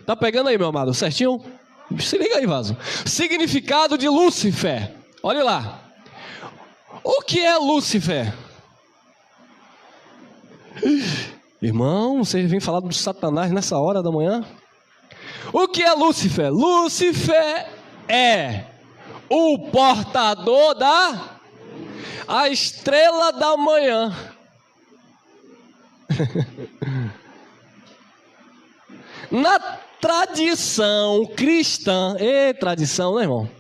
Tá pegando aí, meu amado? Certinho? Se liga aí, vaso. Significado de Lúcifer. Olha lá. O que é Lúcifer? Irmão, vocês vêm falar do Satanás nessa hora da manhã? O que é Lúcifer? Lúcifer é o portador a estrela da manhã. Na tradição cristã, tradição, né, irmão?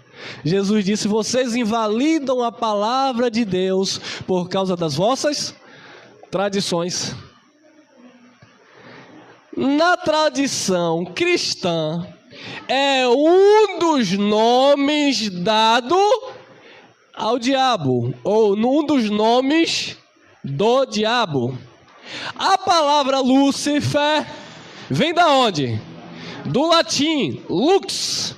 Jesus disse: vocês invalidam a palavra de Deus por causa das vossas tradições. Na tradição cristã, é um dos nomes dado ao diabo, ou um dos nomes do diabo. A palavra Lúcifer vem da onde? Do latim lux,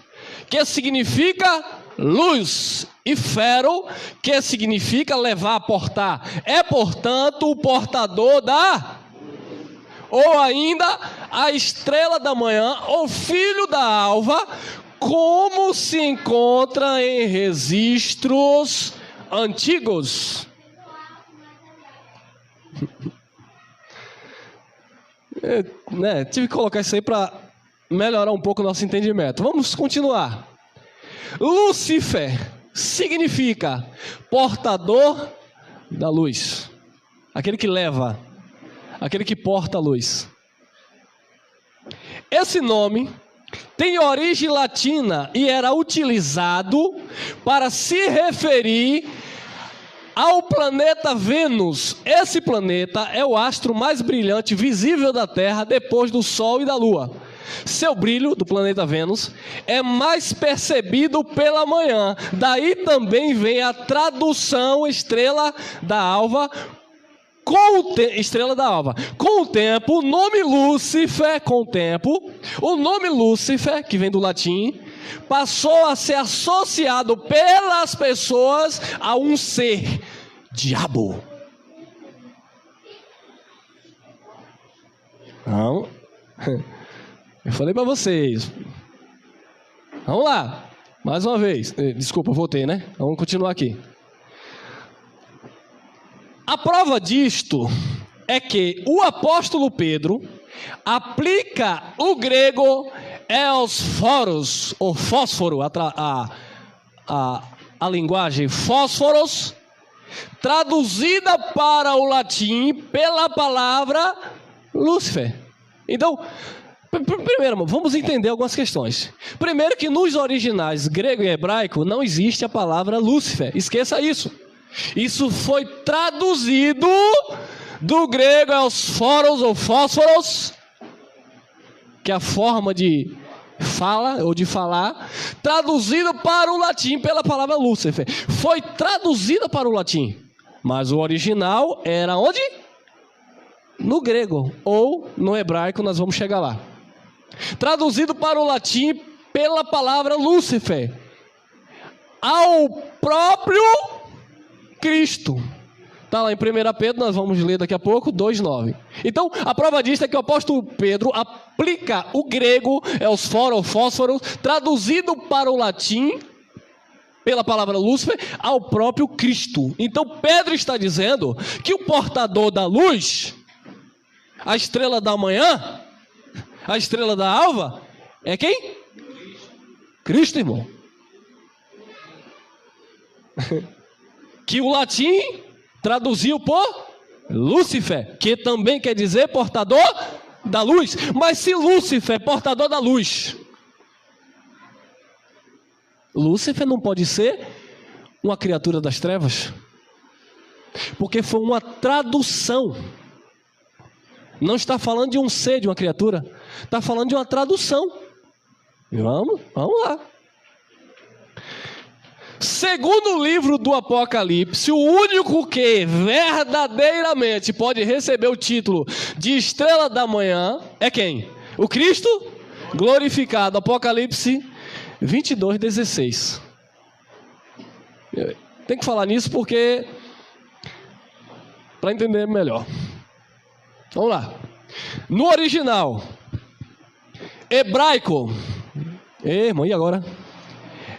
que significa luz, e fero, que significa levar, portar. É, portanto, o portador ou ainda a estrela da manhã, ou filho da alva, como se encontra em registros antigos. Tive que colocar isso aí para melhorar um pouco o nosso entendimento. Vamos continuar. Lúcifer significa portador da luz, aquele que leva, aquele que porta a luz. Esse nome tem origem latina e era utilizado para se referir ao planeta Vênus. Esse planeta é o astro mais brilhante visível da Terra depois do Sol e da Lua. Seu brilho, do planeta Vênus, é mais percebido pela manhã. Daí também vem a tradução estrela da alva. Estrela da alva. Com o tempo, o nome Lúcifer, que vem do latim, passou a ser associado pelas pessoas a um ser, diabo. Não. Eu falei para vocês. Vamos lá. Mais uma vez. Desculpa, voltei, né? Vamos continuar aqui. A prova disto é que o apóstolo Pedro aplica o grego eosforos, ou fósforo, a linguagem fósforos, traduzida para o latim pela palavra Lúcifer. Então, primeiro, vamos entender algumas questões. Primeiro, que nos originais grego e hebraico não existe a palavra Lúcifer. Esqueça isso. Isso foi traduzido do grego eosforos ou fósforos, que é a forma de fala ou de falar, traduzido para o latim pela palavra Lúcifer. Foi traduzida para o latim, mas o original era onde? No grego ou no hebraico, nós vamos chegar lá. Traduzido para o latim pela palavra Lúcifer, ao próprio Cristo. Está lá em 1 Pedro, nós vamos ler daqui a pouco, 2,9. Então, a prova disso é que o apóstolo Pedro aplica o grego, eosforo, fósforo, traduzido para o latim, pela palavra Lúcifer, ao próprio Cristo. Então, Pedro está dizendo que o portador da luz, a estrela da manhã, a estrela da alva, é quem? Cristo, irmão. Que o latim traduziu por Lúcifer, que também quer dizer portador da luz. Mas se Lúcifer é portador da luz, Lúcifer não pode ser uma criatura das trevas, porque foi uma tradução. Não está falando de um ser, de uma criatura, está falando de uma tradução. Vamos lá. Segundo o livro do Apocalipse, o único que verdadeiramente pode receber o título de estrela da manhã é quem? O Cristo glorificado. Apocalipse 22:16. Tem que falar nisso porque para entender melhor. Vamos lá. No original, Hebraico. Irmão, e agora?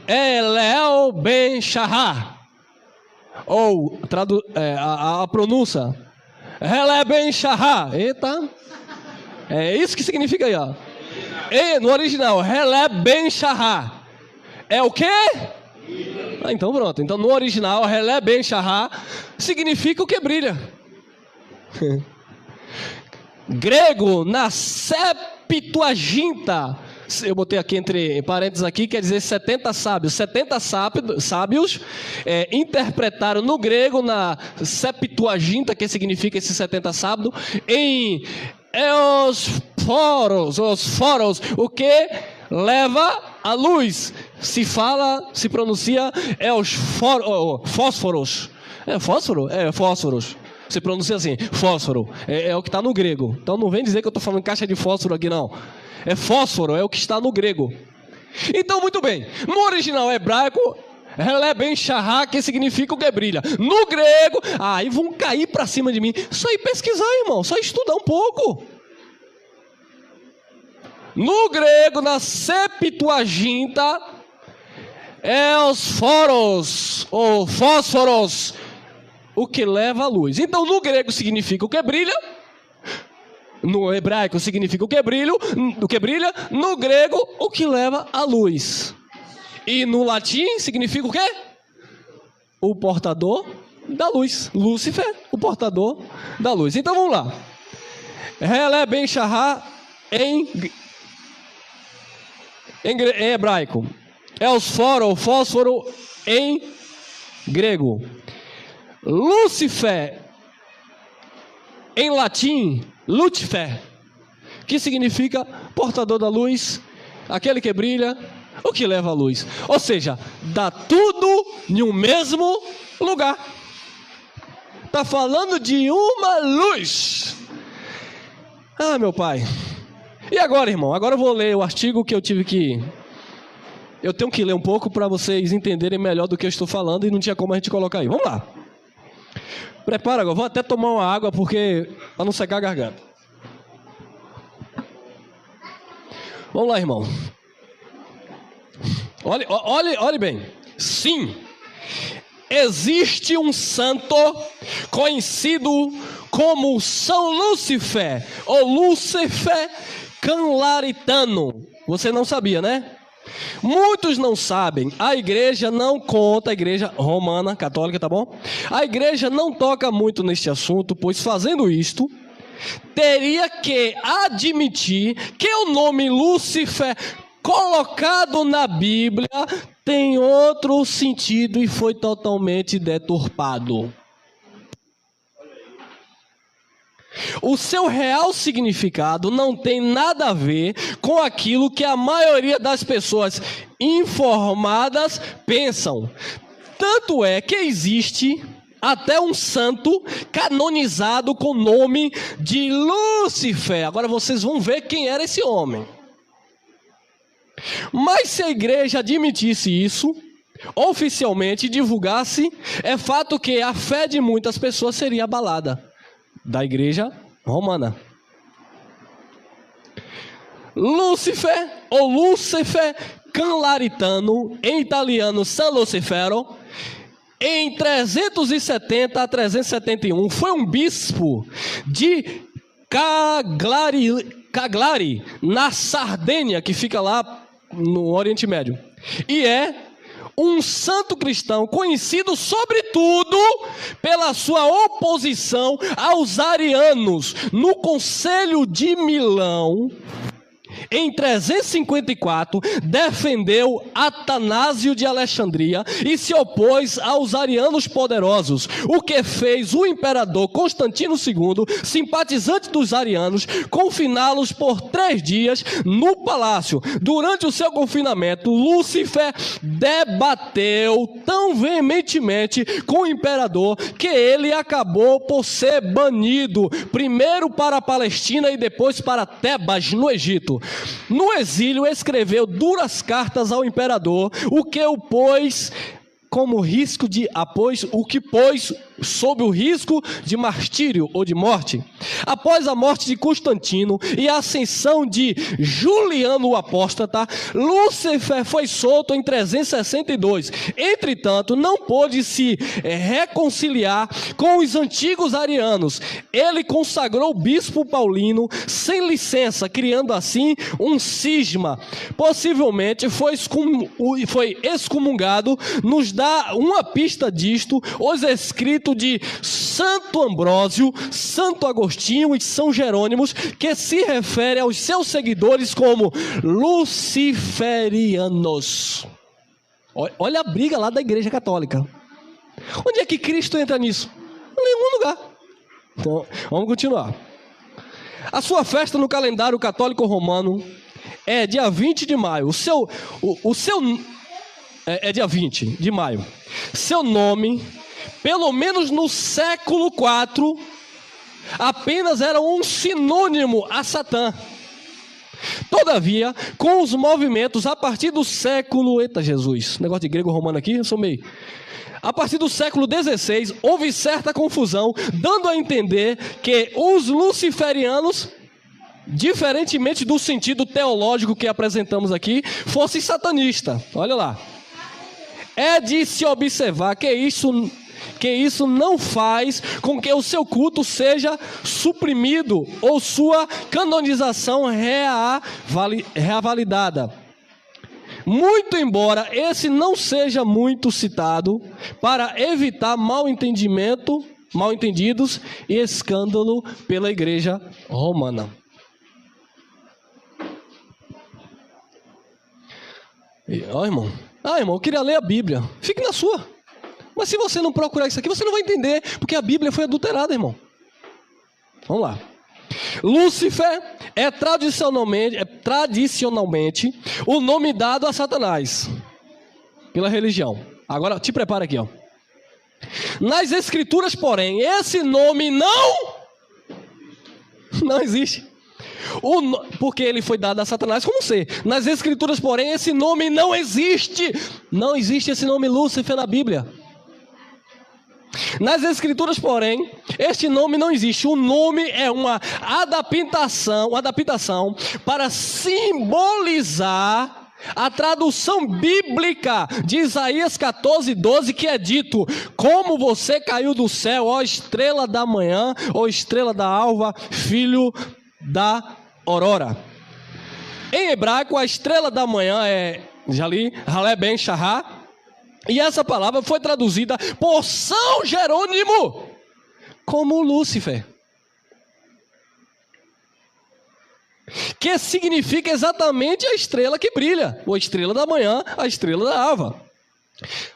Elel ben Shahar. Ou a pronúncia. Elel ben Shahar. Eita. É isso que significa aí, ó. E, no original, Elel ben Shahar. É o quê? Então pronto. Então no original, Elel ben Shahar significa o que brilha. Grego, na Septuaginta, eu botei aqui entre parênteses aqui, quer dizer 70 sábios. 70 sábios interpretaram no grego, na Septuaginta, que significa esses 70 sábios, em os foros, o que leva a luz. Se pronuncia os fósforos. É fósforo? É fósforos. Se pronuncia assim, fósforo. É o que está no grego. Então não vem dizer que eu estou falando caixa de fósforo aqui, não. É fósforo, é o que está no grego. Então, muito bem. No original hebraico, Elel ben Shahar, que significa o que brilha. No grego, aí vão cair para cima de mim. Só ir pesquisar, irmão. Só estudar um pouco. No grego, na Septuaginta, é os foros, ou fósforos, o que leva a luz. Então, no grego significa o que brilha. No hebraico significa o que brilha. No grego, o que leva a luz. E no latim significa o quê? O portador da luz. Lúcifer, o portador da luz. Então, vamos lá. Elel ben Shahar em hebraico. É os fósforo em grego. Lúcifer, em latim, Lucifer, que significa portador da luz, aquele que brilha, o que leva a luz. Ou seja, dá tudo em um mesmo lugar. Está falando de uma luz. Ah, meu pai. E agora, irmão? Agora eu vou ler o artigo que eu tenho que ler um pouco para vocês entenderem melhor do que eu estou falando e não tinha como a gente colocar aí. Vamos lá. Prepara agora, vou até tomar uma água para não secar a garganta. Vamos lá, irmão. Olhe bem. Sim, existe um santo conhecido como São Lúcifer, ou Lúcifer Canlaritano. Você não sabia, né? Muitos não sabem, a igreja não conta, a igreja romana, católica, tá bom? A igreja não toca muito neste assunto, pois fazendo isto, teria que admitir que o nome Lúcifer, colocado na Bíblia, tem outro sentido e foi totalmente deturpado. O seu real significado não tem nada a ver com aquilo que a maioria das pessoas informadas pensam. Tanto é que existe até um santo canonizado com o nome de Lúcifer. Agora vocês vão ver quem era esse homem. Mas se a igreja admitisse isso, oficialmente divulgasse, é fato que a fé de muitas pessoas seria abalada. Da igreja romana. Lúcifer, ou Lúcifer Canlaritano, em italiano San Lucifero, em 370 a 371, foi um bispo de Cagliari, na Sardênia, que fica lá no Oriente Médio. E é um santo cristão conhecido sobretudo pela sua oposição aos arianos. No Concílio de Milão, em 354, defendeu Atanásio de Alexandria e se opôs aos arianos poderosos, o que fez o imperador Constantino II, simpatizante dos arianos, confiná-los por 3 dias no palácio. Durante o seu confinamento, Lúcifer debateu tão veementemente com o imperador que ele acabou por ser banido, primeiro para a Palestina e depois para Tebas, no Egito. No exílio, escreveu duras cartas ao imperador, o que pôs sob o risco de martírio ou de morte. Após a morte de Constantino e a ascensão de Juliano o Apóstata, Lúcifer foi solto em 362. Entretanto, não pôde se reconciliar com os antigos arianos. Ele consagrou o bispo Paulino sem licença, criando assim um cisma. Possivelmente foi excomungado. Nos dá uma pista disto os escritos de Santo Ambrósio, Santo Agostinho e São Jerônimo, que se refere aos seus seguidores como luciferianos. Olha a briga lá da Igreja Católica. Onde é que Cristo entra nisso? Em nenhum lugar. Então, vamos continuar. A sua festa no calendário católico romano é dia 20 de maio. É dia 20 de maio. Seu nome, pelo menos no século IV, apenas era um sinônimo a Satã. Todavia, com os movimentos a partir do século... Eita Jesus, negócio de grego romano aqui, eu sou meio... A partir do século XVI, houve certa confusão, dando a entender que os luciferianos, diferentemente do sentido teológico que apresentamos aqui, fossem satanistas. Olha lá. É de se observar que isso não faz com que o seu culto seja suprimido ou sua canonização reavalidada. Muito embora esse não seja muito citado para evitar mal-entendidos e escândalo pela Igreja Romana. Irmão, eu queria ler a Bíblia. Fique na sua. Mas se você não procurar isso aqui, você não vai entender, porque a Bíblia foi adulterada, irmão. Vamos lá. Lúcifer é tradicionalmente o nome dado a Satanás pela religião. Agora te prepara aqui, ó. Nas Escrituras, porém, esse nome não existe. Porque ele foi dado a Satanás como ser. Nas Escrituras, porém, esse nome não existe. Não existe esse nome Lúcifer na Bíblia. Nas Escrituras, porém, este nome não existe. O nome é uma adaptação para simbolizar a tradução bíblica de Isaías 14:12, que é dito: como você caiu do céu, ó estrela da manhã, ó estrela da alva, filho da aurora. Em hebraico, a estrela da manhã é Jali, Halé Ben Shahá. E essa palavra foi traduzida por São Jerônimo como Lúcifer, que significa exatamente a estrela que brilha, ou a estrela da manhã, a estrela da alva.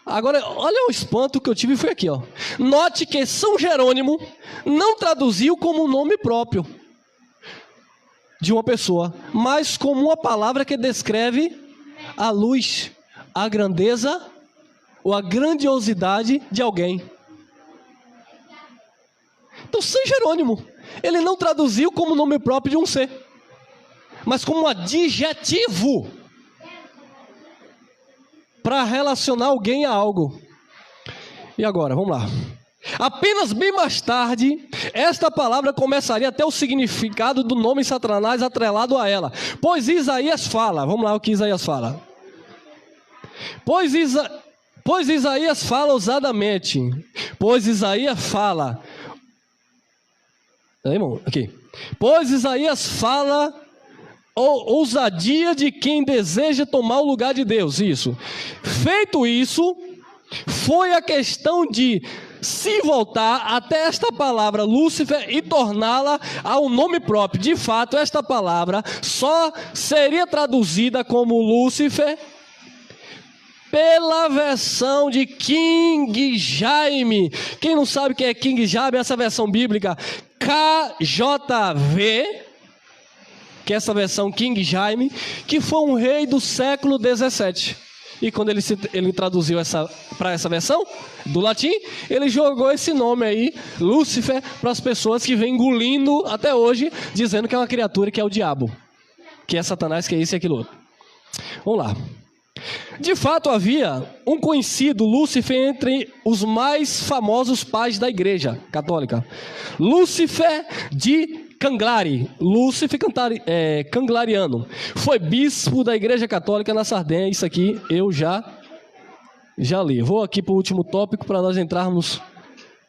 Agora, olha o espanto que eu tive, foi aqui, ó. Note que São Jerônimo não traduziu como um nome próprio de uma pessoa, mas como uma palavra que descreve a luz, a grandeza ou a grandiosidade de alguém. Então, São Jerônimo, ele não traduziu como nome próprio de um ser, mas como um adjetivo para relacionar alguém a algo. E agora, vamos lá. Apenas bem mais tarde, esta palavra começaria a ter o significado do nome Satanás atrelado a ela. Pois Isaías fala, vamos lá o que Isaías fala. Pois Isaías fala ousadamente. Pois Isaías fala. Irmão, aqui. Pois Isaías fala ousadia de quem deseja tomar o lugar de Deus. Isso. Feito isso, foi a questão de se voltar até esta palavra Lúcifer e torná-la a um nome próprio. De fato, esta palavra só seria traduzida como Lúcifer pela versão de King Jaime. Quem não sabe quem é King Jaime, essa versão bíblica KJV, que é essa versão King Jaime, que foi um rei do século 17. E quando ele traduziu para essa versão do latim, ele jogou esse nome aí, Lúcifer, para as pessoas que vêm engolindo até hoje, dizendo que é uma criatura, que é o diabo, que é Satanás, que é isso e aquilo outro. Vamos lá. De fato, havia um conhecido Lúcifer entre os mais famosos pais da Igreja Católica. Lúcifer de Canglari, Lúcifer Canglariano. Foi bispo da Igreja Católica na Sardenha. Isso aqui eu já li. Vou aqui para o último tópico para nós entrarmos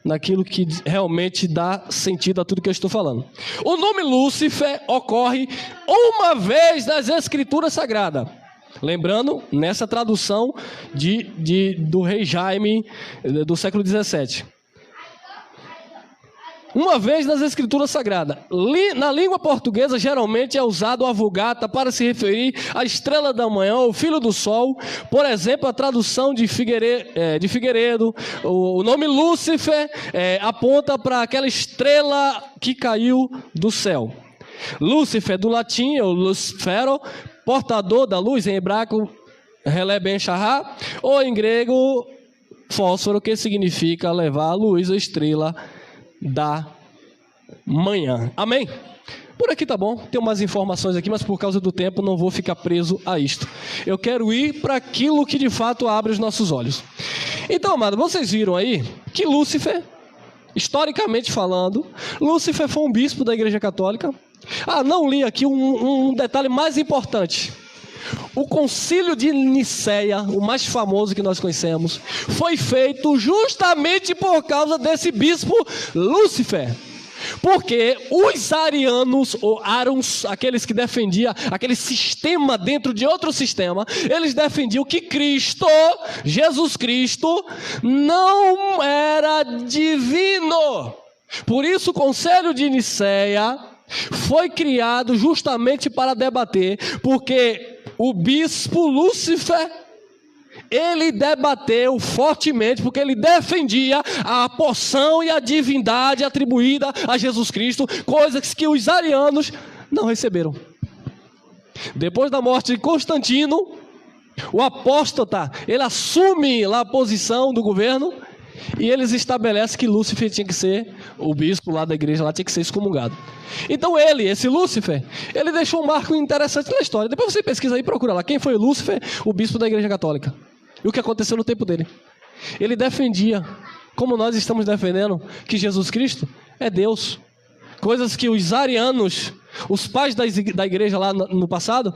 naquilo que realmente dá sentido a tudo que eu estou falando. O nome Lúcifer ocorre uma vez nas Escrituras Sagradas. Lembrando, nessa tradução do rei Jaime do século 17. Uma vez nas Escrituras Sagradas. Na língua portuguesa, geralmente é usado a Vulgata para se referir à estrela da manhã, ou filho do sol. Por exemplo, a tradução de Figueiredo, o nome Lúcifer aponta para aquela estrela que caiu do céu. Lúcifer, do latim, ou Lucifero, portador da luz, em hebraico, Relé Ben Shahá, ou em grego, fósforo, que significa levar a luz, a estrela da manhã. Amém? Por aqui tá bom, tem umas informações aqui, mas por causa do tempo não vou ficar preso a isto. Eu quero ir para aquilo que de fato abre os nossos olhos. Então, amado, vocês viram aí que Lúcifer, historicamente falando, Lúcifer foi um bispo da Igreja Católica. Não li aqui um detalhe mais importante. O concílio de Nicéia, o mais famoso que nós conhecemos, foi feito justamente por causa desse bispo Lúcifer. Porque os arianos, ou árons, aqueles que defendiam aquele sistema dentro de outro sistema, eles defendiam que Cristo, Jesus Cristo, não era divino. Por isso o concílio de Nicéia foi criado justamente para debater, porque o bispo Lúcifer, ele debateu fortemente, porque ele defendia a porção e a divindade atribuída a Jesus Cristo, coisas que os arianos não receberam. Depois da morte de Constantino, o apóstata, ele assume lá a posição do governo, e eles estabelecem que Lúcifer tinha que ser, o bispo lá da igreja lá tinha que ser excomungado. Então esse Lúcifer, ele deixou um marco interessante na história. Depois você pesquisa aí e procura lá quem foi Lúcifer, o bispo da Igreja Católica, e o que aconteceu no tempo dele. Ele defendia, como nós estamos defendendo, que Jesus Cristo é Deus. Coisas que os arianos, os pais da igreja lá no passado,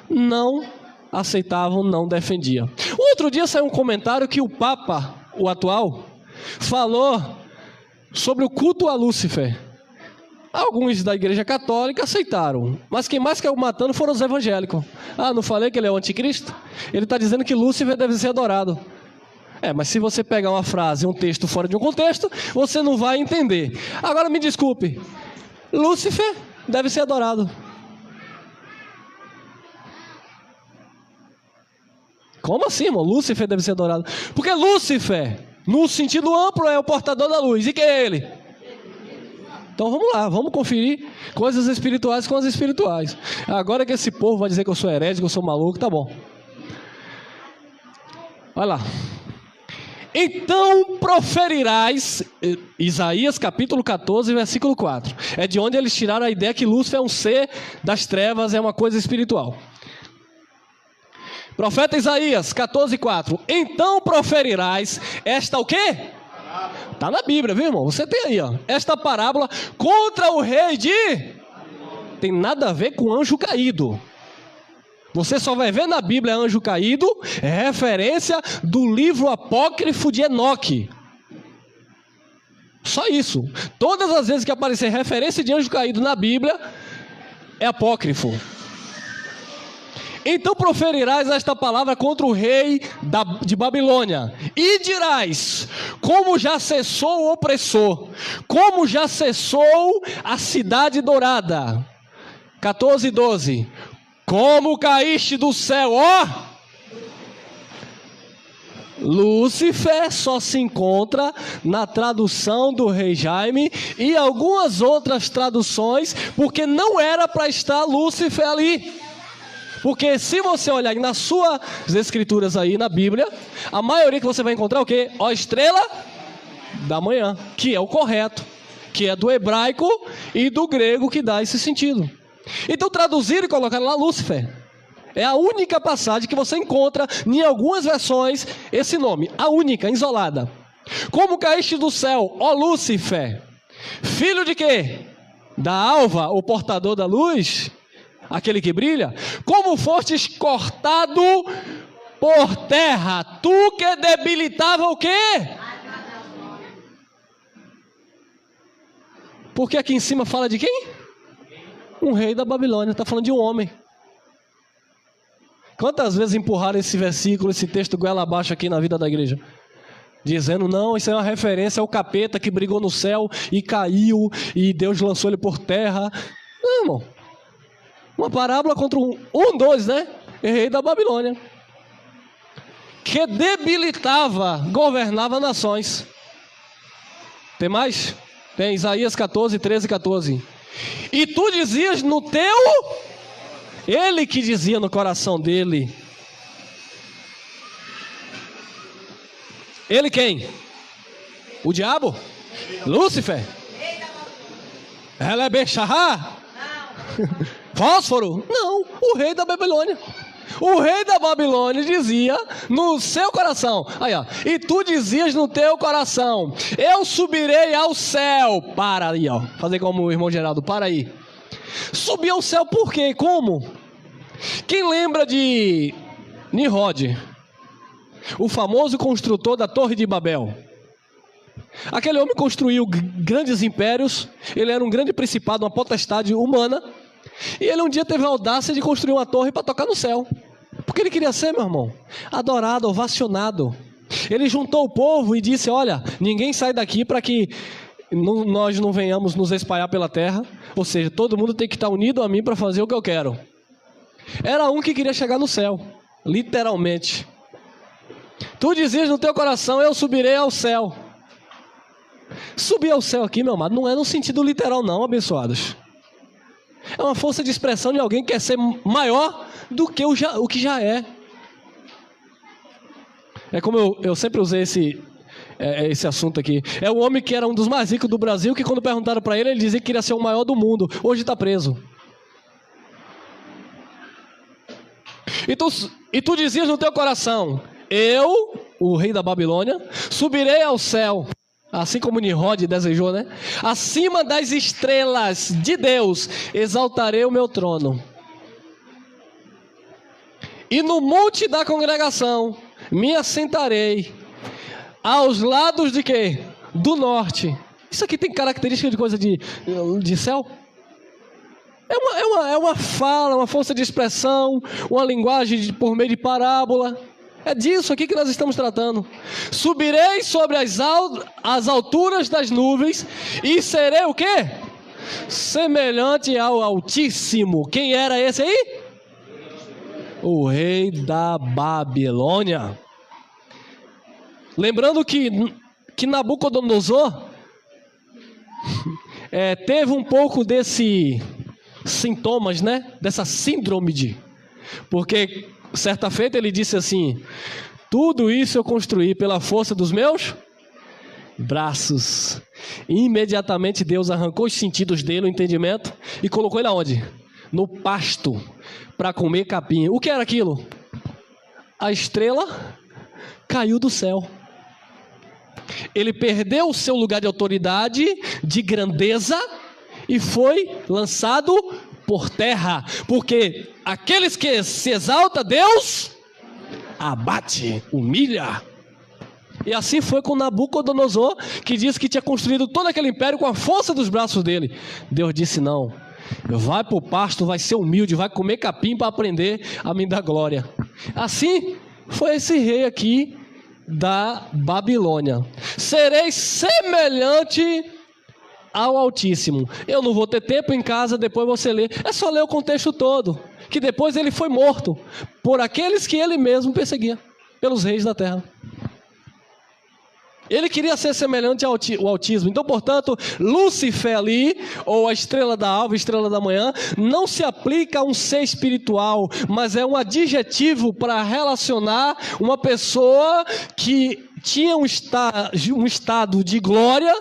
não aceitavam, não defendiam. Outro dia saiu um comentário que o Papa, o atual, falou sobre o culto a Lúcifer. Alguns da Igreja Católica aceitaram, mas quem mais caiu matando foram os evangélicos. Não falei que ele é o anticristo? Ele está dizendo que Lúcifer deve ser adorado. Mas se você pegar uma frase, um texto fora de um contexto, você não vai entender. Agora me desculpe, Lúcifer deve ser adorado. Como assim, irmão? Lúcifer deve ser adorado. Porque Lúcifer, no sentido amplo, é o portador da luz. E quem é ele? Então vamos lá, vamos conferir coisas espirituais com as espirituais. Agora que esse povo vai dizer que eu sou herético, que eu sou maluco, tá bom. Olha lá. Então proferirás, Isaías capítulo 14, versículo 4. É de onde eles tiraram a ideia que Lúcifer é um ser das trevas, é uma coisa espiritual. Profeta Isaías 14, 4. Então proferirás esta o quê? Está na Bíblia, viu, irmão? Você tem aí, ó. Esta parábola contra o rei de... Tem nada a ver com anjo caído. Você só vai ver na Bíblia anjo caído, é referência do livro apócrifo de Enoque. Só isso. Todas as vezes que aparecer referência de anjo caído na Bíblia, é apócrifo. Então proferirás esta palavra contra o rei de Babilônia, e dirás, como já cessou o opressor, como já cessou a cidade dourada. 14, 12. Como caíste do céu, ó! Lúcifer só se encontra na tradução do rei Jaime e algumas outras traduções, porque não era para estar Lúcifer ali. Porque se você olhar nas suas escrituras aí na Bíblia, a maioria que você vai encontrar é o quê? A estrela da manhã, que é o correto, que é do hebraico e do grego que dá esse sentido. Então traduziram e colocaram lá Lúcifer. É a única passagem que você encontra em algumas versões esse nome, a única, isolada. Como caíste do céu, ó Lúcifer, filho de quê? Da alva, o portador da luz, aquele que brilha. Como fostes cortado por terra, tu que debilitava o quê? Porque aqui em cima fala de quem? Um rei da Babilônia, está falando de um homem. Quantas vezes empurraram esse versículo, esse texto goela abaixo aqui na vida da igreja? Dizendo, não, isso é uma referência ao capeta que brigou no céu e caiu, e Deus lançou ele por terra. Não, irmão. Uma parábola contra dois, né? Rei da Babilônia. Que debilitava, governava nações. Tem mais? Tem Isaías 14, 13 e 14. E tu dizias no teu... Ele que dizia no coração dele. Ele quem? O diabo? Lúcifer? Ela é Bexará? Fósforo? Não, o rei da Babilônia. O rei da Babilônia dizia no seu coração, aí ó, e tu dizias no teu coração, eu subirei ao céu. Para aí, ó, fazer como o irmão Geraldo, para aí. Subir ao céu por quê? Como? Quem lembra de Nimrod, o famoso construtor da Torre de Babel? Aquele homem construiu grandes impérios, ele era um grande principado, uma potestade humana, e ele um dia teve a audácia de construir uma torre para tocar no céu. Porque ele queria ser, meu irmão, adorado, ovacionado. Ele juntou o povo e disse, olha, ninguém sai daqui para que nós não venhamos nos espalhar pela terra. Ou seja, todo mundo tem que estar unido a mim para fazer o que eu quero. Era um que queria chegar no céu, literalmente. Tu dizias no teu coração, eu subirei ao céu. Subir ao céu aqui, meu amado, não é no sentido literal não, abençoados. É uma força de expressão de alguém que quer ser maior do que o que já é. É como eu sempre usei esse assunto aqui. É o homem que era um dos mais ricos do Brasil, que quando perguntaram para ele, ele dizia que queria ser o maior do mundo. Hoje está preso. E tu dizias no teu coração, eu, o rei da Babilônia, subirei ao céu. Assim como Nimrod desejou, né? Acima das estrelas de Deus, exaltarei o meu trono. E no monte da congregação, me assentarei. Aos lados de quê? Do norte. Isso aqui tem característica de coisa de céu? É uma fala, uma força de expressão, uma linguagem por meio de parábola. É disso aqui que nós estamos tratando. Subirei sobre as alturas das nuvens e serei o quê? Semelhante ao Altíssimo. Quem era esse aí? O rei da Babilônia. Lembrando que Nabucodonosor teve um pouco desses sintomas, né? Dessa síndrome porque certa feita ele disse assim, tudo isso eu construí pela força dos meus braços. E imediatamente Deus arrancou os sentidos dele, o entendimento, e colocou ele aonde? No pasto, para comer capim. O que era aquilo? A estrela caiu do céu. Ele perdeu o seu lugar de autoridade, de grandeza, e foi lançado por terra, porque aqueles que se exalta, Deus abate, humilha. E assim foi com Nabucodonosor, que disse que tinha construído todo aquele império com a força dos braços dele. Deus disse não, vai para o pasto, vai ser humilde, vai comer capim para aprender a me dar glória. Assim foi esse rei aqui da Babilônia. Serei semelhante ao Altíssimo. Eu não vou ter tempo em casa, depois você lê. É só ler o contexto todo. Que depois ele foi morto por aqueles que ele mesmo perseguia, pelos reis da terra. Ele queria ser semelhante ao Altíssimo. Então, portanto, Lúcifer ali, ou a estrela da alva, estrela da manhã, não se aplica a um ser espiritual, mas é um adjetivo para relacionar uma pessoa que tinha um estado de glória,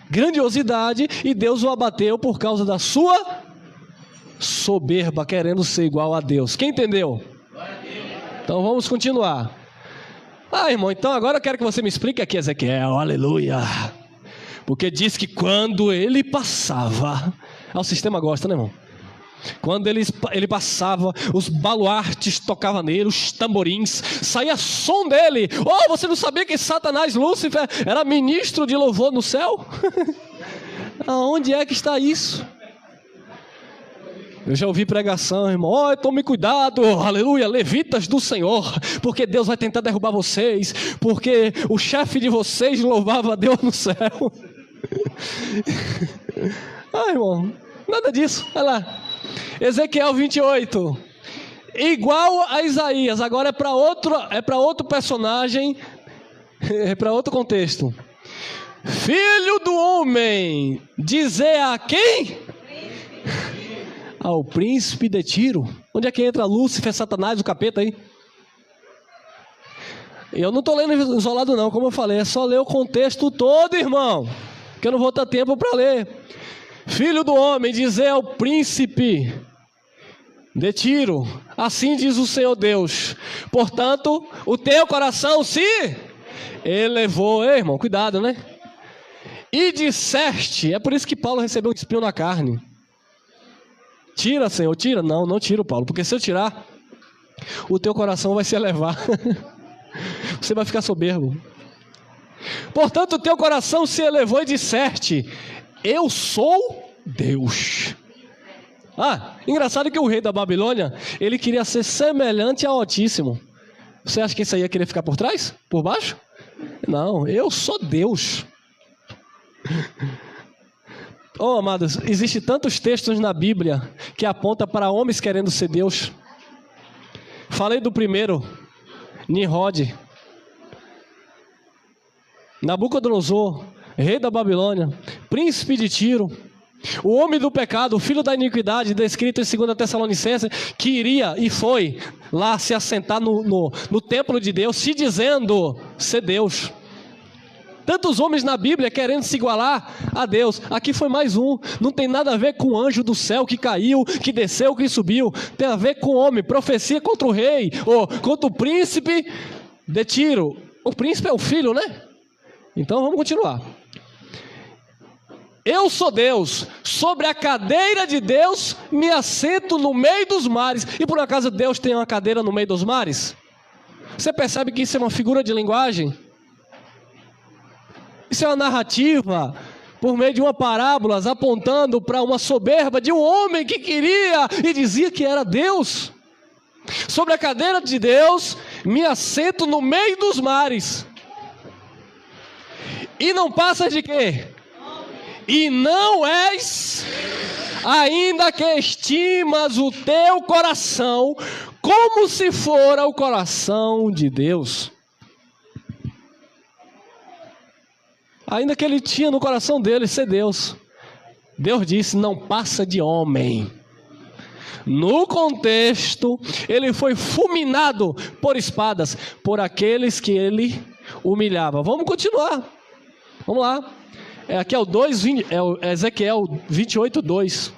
grandiosidade, e Deus o abateu por causa da sua soberba, querendo ser igual a Deus. Quem entendeu? Então vamos continuar. Irmão, então agora eu quero que você me explique aqui Ezequiel, aleluia. Porque diz que quando ele passava, o sistema gosta, né, irmão? Quando ele passava, os baluartes tocavam nele, os tamborins, saía som dele. Oh, você não sabia que Satanás, Lúcifer, era ministro de louvor no céu? Aonde é que está isso? Eu já ouvi pregação, irmão, tome cuidado, aleluia, levitas do Senhor, porque Deus vai tentar derrubar vocês, porque o chefe de vocês louvava a Deus no céu. Irmão, nada disso, olha lá, Ezequiel 28, igual a Isaías, agora é para outro personagem, é para outro contexto. Filho do homem, dizer a quem? Ao príncipe de Tiro. Onde é que entra Lúcifer, Satanás, o capeta aí? Eu não estou lendo isolado não, como eu falei, é só ler o contexto todo, irmão, que eu não vou ter tempo para ler. Filho do homem, dizer ao príncipe de Tiro, assim diz o Senhor Deus, portanto, o teu coração se elevou. Ei, irmão, cuidado, né? E disseste, é por isso que Paulo recebeu um espinho na carne. Tira, Senhor, tira. Não, não tiro, Paulo, porque se eu tirar, o teu coração vai se elevar. Você vai ficar soberbo. Portanto, o teu coração se elevou e disseste, eu sou Deus. Engraçado que o rei da Babilônia, ele queria ser semelhante ao Altíssimo. Você acha que isso aí ia querer ficar por trás? Por baixo? Não, eu sou Deus. Oh, amados, existem tantos textos na Bíblia que apontam para homens querendo ser Deus. Falei do primeiro, Nimrod. Nabucodonosor, rei da Babilônia, príncipe de Tiro, o homem do pecado, o filho da iniquidade, descrito em 2 Tessalonicenses, que iria e foi lá se assentar no templo de Deus, se dizendo ser Deus. Tantos homens na Bíblia querendo se igualar a Deus. Aqui foi mais um. Não tem nada a ver com o anjo do céu que caiu, que desceu, que subiu. Tem a ver com o homem. Profecia contra o rei, ou contra o príncipe de Tiro. O príncipe é o filho, né? Então vamos continuar. Eu sou Deus, sobre a cadeira de Deus me assento no meio dos mares. E por acaso Deus tem uma cadeira no meio dos mares? Você percebe que isso é uma figura de linguagem? Isso é uma narrativa, por meio de uma parábola, apontando para uma soberba de um homem que queria e dizia que era Deus. Sobre a cadeira de Deus, me assento no meio dos mares. E não passa de quê? E não és, ainda que estimas o teu coração, como se fora o coração de Deus. Ainda que ele tinha no coração dele ser Deus. Deus disse, não passa de homem. No contexto, ele foi fulminado por espadas, por aqueles que ele humilhava. Vamos continuar. Vamos lá. Aqui é o 2, é o Ezequiel 28, 2.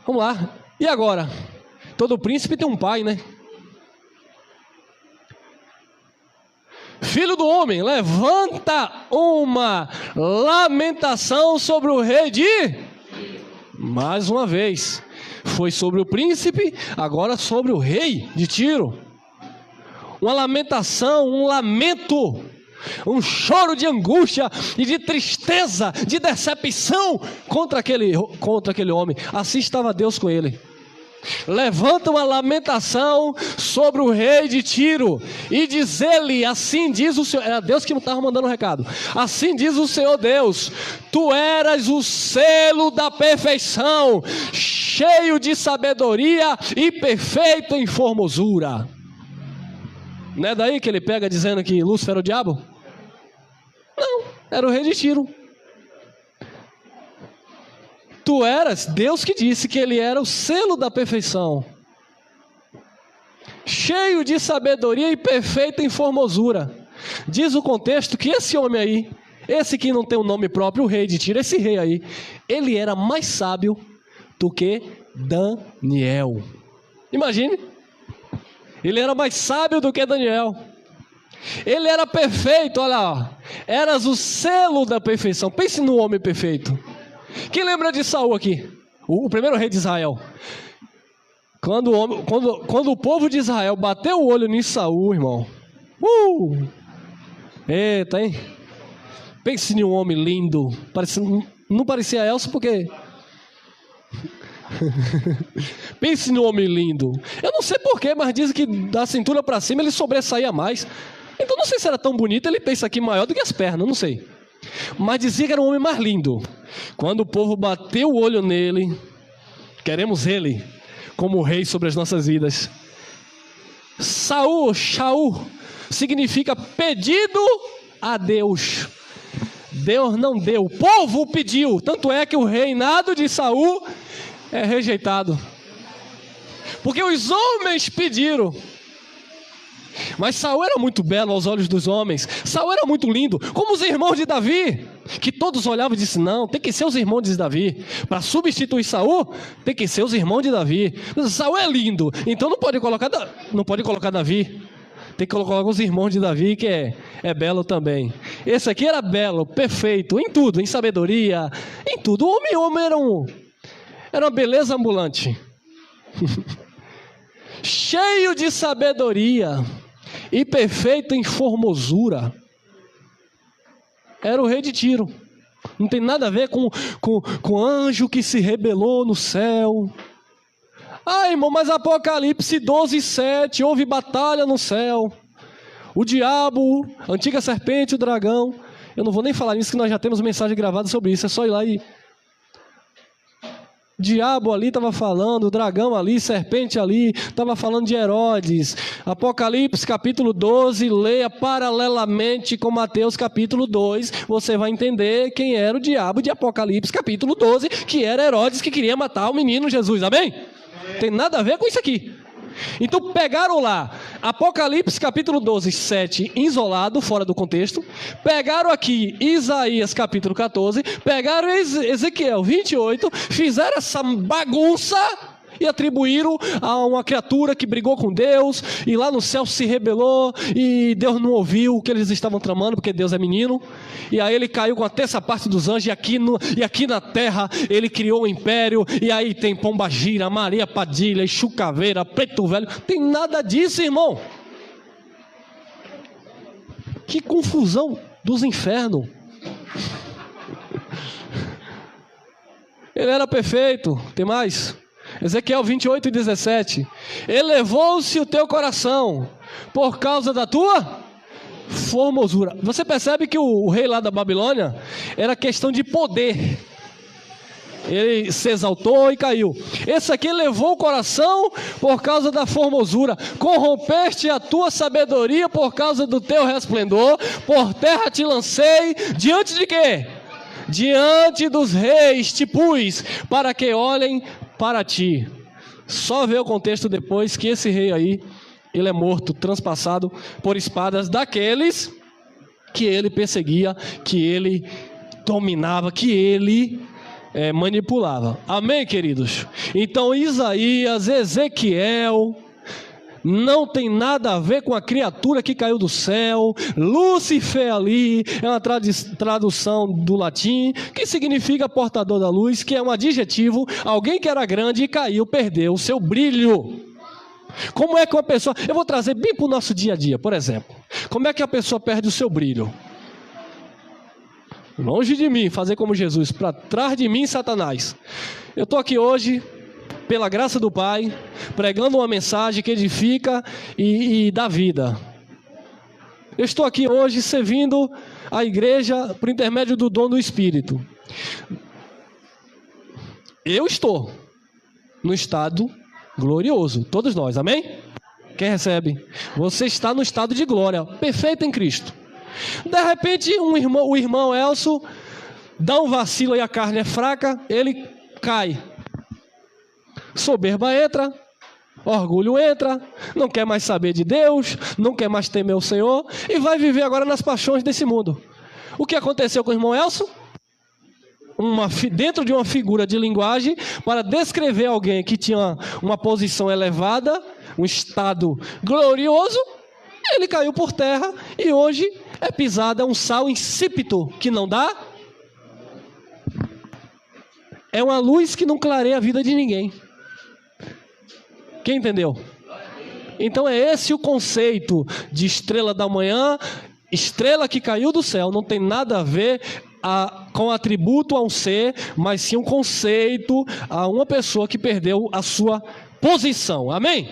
Vamos lá. E agora? Todo príncipe tem um pai, né? Filho do homem, levanta uma lamentação sobre o rei de... Mais uma vez, foi sobre o príncipe, agora sobre o rei de Tiro. Uma lamentação, um lamento, um choro de angústia e de tristeza, de decepção contra aquele homem. Assim estava Deus com ele. Levanta uma lamentação sobre o rei de Tiro e diz-lhe, assim diz o Senhor, era Deus que estava mandando o recado, assim diz o Senhor Deus, tu eras o selo da perfeição, cheio de sabedoria e perfeito em formosura. Não é daí que ele pega dizendo que Lúcifer era o diabo? Não, era o rei de Tiro. Tu eras, Deus que disse que ele era o selo da perfeição, cheio de sabedoria e perfeito em formosura. Diz o contexto que esse homem aí, esse que não tem um nome próprio, o rei de Tiro, esse rei aí, ele era mais sábio do que Daniel. Imagine, Ele era mais sábio do que Daniel. Ele era perfeito, olha lá. Eras o selo da perfeição. Pense no homem perfeito. Quem lembra de Saul aqui? O primeiro rei de Israel. Quando o povo de Israel bateu o olho em Saul, irmão. Eita, hein? Pense em um homem lindo. Não parecia Elcio porque... Pense no homem lindo. Eu não sei porquê, mas dizem que da cintura para cima ele sobressaía mais. Então não sei se era tão bonito. Ele pensa aqui maior do que as pernas, não sei. Mas dizia que era o homem mais lindo. Quando o povo bateu o olho nele, queremos ele como rei sobre as nossas vidas. Saul, Shaul, significa pedido a Deus. Deus não deu, o povo pediu. Tanto é que o reinado de Saul é rejeitado, porque os homens pediram. Mas Saul era muito belo aos olhos dos homens. Saul era muito lindo, como os irmãos de Davi, que todos olhavam e disseram: não, tem que ser os irmãos de Davi. Para substituir Saul, tem que ser os irmãos de Davi. Saul é lindo, então não pode colocar Davi. Tem que colocar os irmãos de Davi, que é belo também. Esse aqui era belo, perfeito, em tudo, em sabedoria, em tudo. O homem era uma beleza ambulante. Cheio de sabedoria e perfeito em formosura. Era o rei de Tiro. Não tem nada a ver com o anjo que se rebelou no céu. Ah, irmão, mas Apocalipse 12:7, houve batalha no céu. O diabo, a antiga serpente, o dragão. Eu não vou nem falar nisso, que nós já temos mensagem gravada sobre isso. É só ir lá e... O diabo ali estava falando, o dragão ali, serpente ali, estava falando de Herodes. Apocalipse capítulo 12, leia paralelamente com Mateus capítulo 2. Você vai entender quem era o diabo de Apocalipse capítulo 12, que era Herodes, que queria matar o menino Jesus, amém? Tem nada a ver com isso aqui. Então pegaram lá Apocalipse capítulo 12, 7 isolado, fora do contexto. Pegaram aqui Isaías capítulo 14. Pegaram Ezequiel 28. Fizeram essa bagunça e atribuíram a uma criatura que brigou com Deus e lá no céu se rebelou e Deus não ouviu o que eles estavam tramando, porque Deus é menino, e aí ele caiu com a terça parte dos anjos, e aqui na terra ele criou um império, e aí tem Pombagira, Maria Padilha, Exu Caveira, Preto Velho. Tem nada disso, irmão. Que confusão dos infernos. Ele era perfeito. Tem mais? Ezequiel 28:17. Elevou-se o teu coração por causa da tua formosura. Você percebe que o rei lá da Babilônia era questão de poder. Ele se exaltou e caiu. Esse aqui levou o coração por causa da formosura. Corrompeste a tua sabedoria por causa do teu resplendor. Por terra te lancei. Diante de quê? Diante dos reis te pus, para que olhem para ti. Só vê o contexto depois que esse rei aí, ele é morto, transpassado por espadas daqueles que ele perseguia, que ele dominava, que ele manipulava. Amém, queridos? Então Isaías, Ezequiel não tem nada a ver com a criatura que caiu do céu. Lúcifer ali é uma tradução do latim, que significa portador da luz, que é um adjetivo, alguém que era grande e caiu, perdeu o seu brilho. Como é que uma pessoa... Eu vou trazer bem para o nosso dia a dia, por exemplo. Como é que a pessoa perde o seu brilho? Longe de mim fazer como Jesus, para trás de mim Satanás. Eu estou aqui hoje, pela graça do Pai, pregando uma mensagem que edifica e dá vida. Eu estou aqui hoje servindo a igreja por intermédio do dom do Espírito. Eu estou no estado glorioso, todos nós, amém? Quem recebe? Você está no estado de glória, perfeito em Cristo. De repente o irmão Elcio dá um vacilo e a carne é fraca, ele cai. Soberba entra, orgulho entra, não quer mais saber de Deus, não quer mais temer o Senhor e vai viver agora nas paixões desse mundo. O que aconteceu com o irmão Elcio? Dentro de uma figura de linguagem, para descrever alguém que tinha uma posição elevada, um estado glorioso, ele caiu por terra e hoje é pisado, é um sal insípido que não dá. É uma luz que não clareia a vida de ninguém. Quem entendeu? Então é esse o conceito de estrela da manhã, estrela que caiu do céu. Não tem nada a ver com atributo a um ser, mas sim um conceito a uma pessoa que perdeu a sua posição. Amém?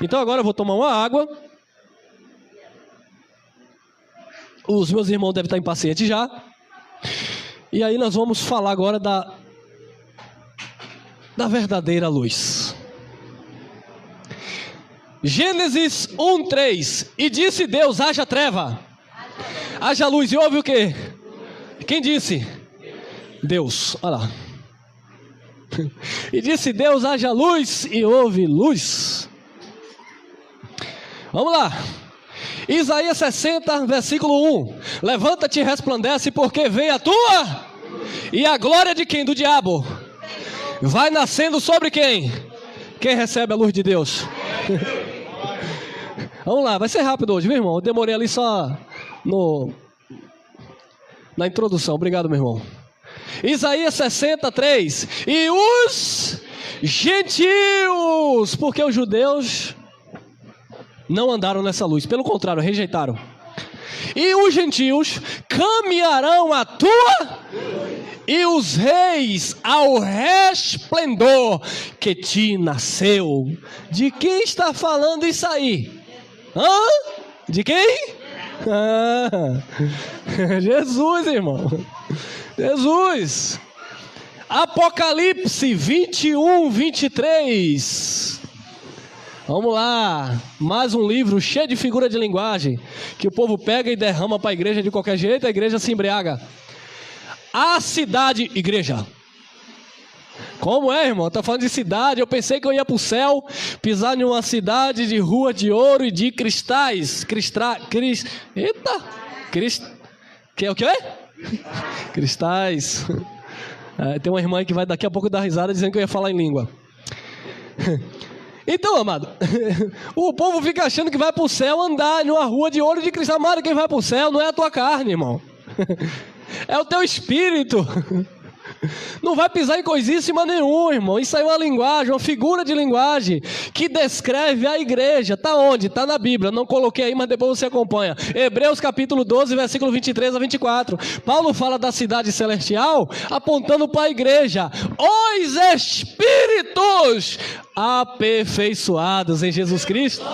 Então agora eu vou tomar uma água. Os meus irmãos devem estar impacientes já. E aí nós vamos falar agora da verdadeira luz. Gênesis 1:3. E disse Deus: haja treva, haja luz. E houve o quê? Quem disse? Deus. Olha lá. E disse Deus: haja luz, e houve luz. Vamos lá. Isaías 60, versículo 1. Levanta-te e resplandece, porque vem a tua, e a glória de quem? Do diabo. Vai nascendo sobre quem? Quem recebe a luz de Deus? Vamos lá, vai ser rápido hoje, meu irmão. Eu demorei ali só na introdução. Obrigado, meu irmão. Isaías 63. E os gentios, porque os judeus não andaram nessa luz, pelo contrário, rejeitaram. E os gentios caminharão à tua, e os reis ao resplendor que te nasceu. De quem está falando isso aí? De quem? Jesus, irmão. Jesus. Apocalipse 21, 23. Vamos lá, mais um livro cheio de figura de linguagem, que o povo pega e derrama para a igreja de qualquer jeito, a igreja se embriaga. A cidade, igreja. Como é, irmão? Tá falando de cidade, eu pensei que eu ia para o céu, pisar em uma cidade de rua de ouro e de cristais. Que é o que é? Cristais. Tem uma irmã que vai daqui a pouco dar risada dizendo que eu ia falar em língua. Então, amado, o povo fica achando que vai para o céu andar numa rua de ouro e de cristal. Amado, quem vai para o céu não é a tua carne, irmão. É o teu espírito. Não vai pisar em coisíssima nenhuma, irmão. Isso aí é uma linguagem, uma figura de linguagem que descreve a igreja. Está onde? Está na Bíblia. Não coloquei aí, mas depois você acompanha. Hebreus capítulo 12, versículo 23 a 24. Paulo fala da cidade celestial, apontando para a igreja. Os espíritos aperfeiçoados em Jesus Cristo.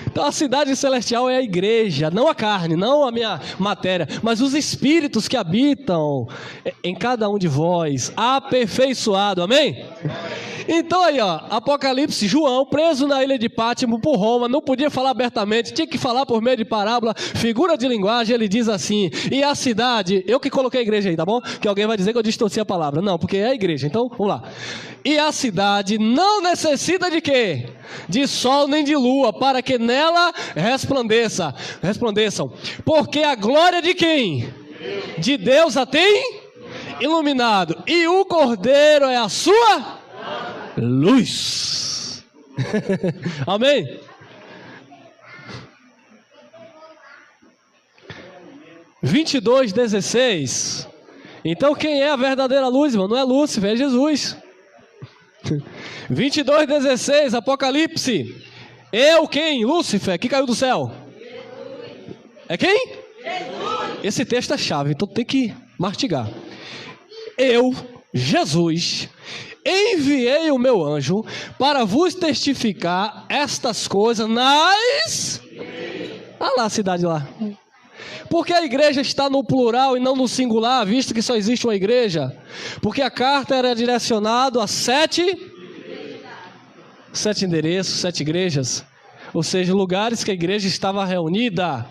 Então a cidade celestial é a igreja, não a carne, não a minha matéria, mas os espíritos que habitam em cada um de vós, aperfeiçoado, amém? Então aí, ó, Apocalipse, João, preso na ilha de Pátimo por Roma, não podia falar abertamente, tinha que falar por meio de parábola, figura de linguagem. Ele diz assim: e a cidade, eu que coloquei a igreja aí, tá bom? Que alguém vai dizer que eu distorci a palavra. Não, porque é a igreja, então vamos lá. E a cidade não necessita de quê? De sol nem de lua, para que nela resplandeçam. Porque a glória de quem? De Deus a tem iluminado. E o Cordeiro é a sua luz. Amém? Versículo 22:16. Então quem é a verdadeira luz, irmão? Não é Lúcifer, é Jesus. 22:16, Apocalipse. Eu quem? Lúcifer, que caiu do céu. É quem? Jesus. Esse texto é chave, então tem que mastigar. Eu, Jesus, enviei o meu anjo para vos testificar estas coisas nas... Olha lá a cidade lá. Porque a igreja está no plural e não no singular, visto que só existe uma igreja? Porque a carta era direcionada a 7 endereços, 7 igrejas. Ou seja, lugares que a igreja estava reunida.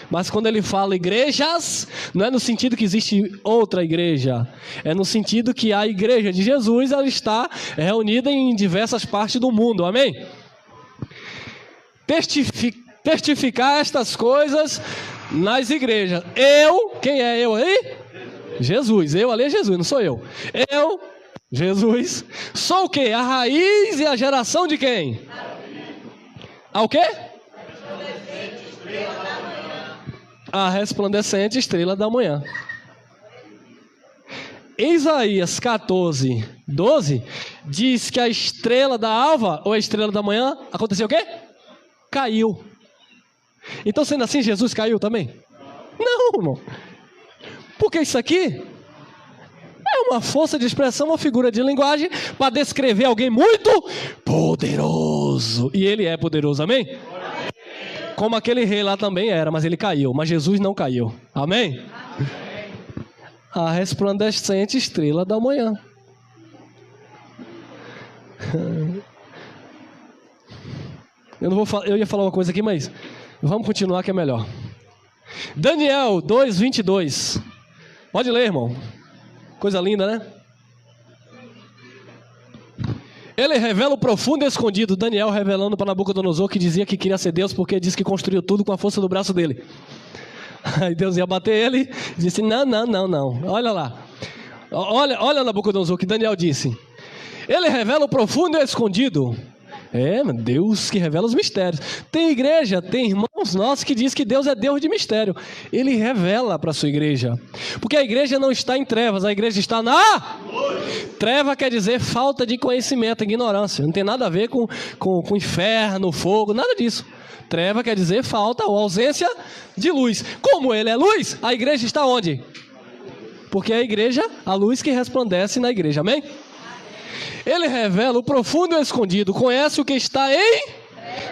Mas quando ele fala igrejas, não é no sentido que existe outra igreja. É no sentido que a igreja de Jesus, ela está reunida em diversas partes do mundo. Amém? Testificar estas coisas nas igrejas. Eu, quem é eu aí? Jesus. Eu ali é Jesus, não sou eu. Eu Jesus. Sou o quê? A raiz e a geração de quem? Ao quê? A resplandecente estrela da manhã. Em Isaías 14, 12, diz que a estrela da alva, ou a estrela da manhã, aconteceu o quê? Caiu. Então, sendo assim, Jesus caiu também? Não, irmão. Porque isso aqui é uma força de expressão, uma figura de linguagem para descrever alguém muito poderoso. E ele é poderoso, amém? Como aquele rei lá também era, mas ele caiu. Mas Jesus não caiu, amém? A resplandecente estrela da manhã. Eu ia falar uma coisa aqui, mas vamos continuar que é melhor. Daniel 2:22. Pode ler, irmão. Coisa linda, né? Ele revela o profundo e escondido. Daniel revelando para Nabucodonosor, que dizia que queria ser Deus porque disse que construiu tudo com a força do braço dele. Aí Deus ia bater ele, disse, não, olha lá. Olha Nabucodonosor, que Daniel disse. Ele revela o profundo e o escondido. Deus que revela os mistérios. Tem igreja, tem irmãos nossos que diz que Deus é Deus de mistério. Ele revela para a sua igreja. Porque a igreja não está em trevas, a igreja está na... Treva quer dizer falta de conhecimento, ignorância. Não tem nada a ver com inferno, fogo, nada disso. Treva quer dizer falta ou ausência de luz. Como ele é luz, a igreja está onde? Porque a igreja, a luz que resplandece na igreja, amém? Ele revela o profundo e o escondido, conhece o que está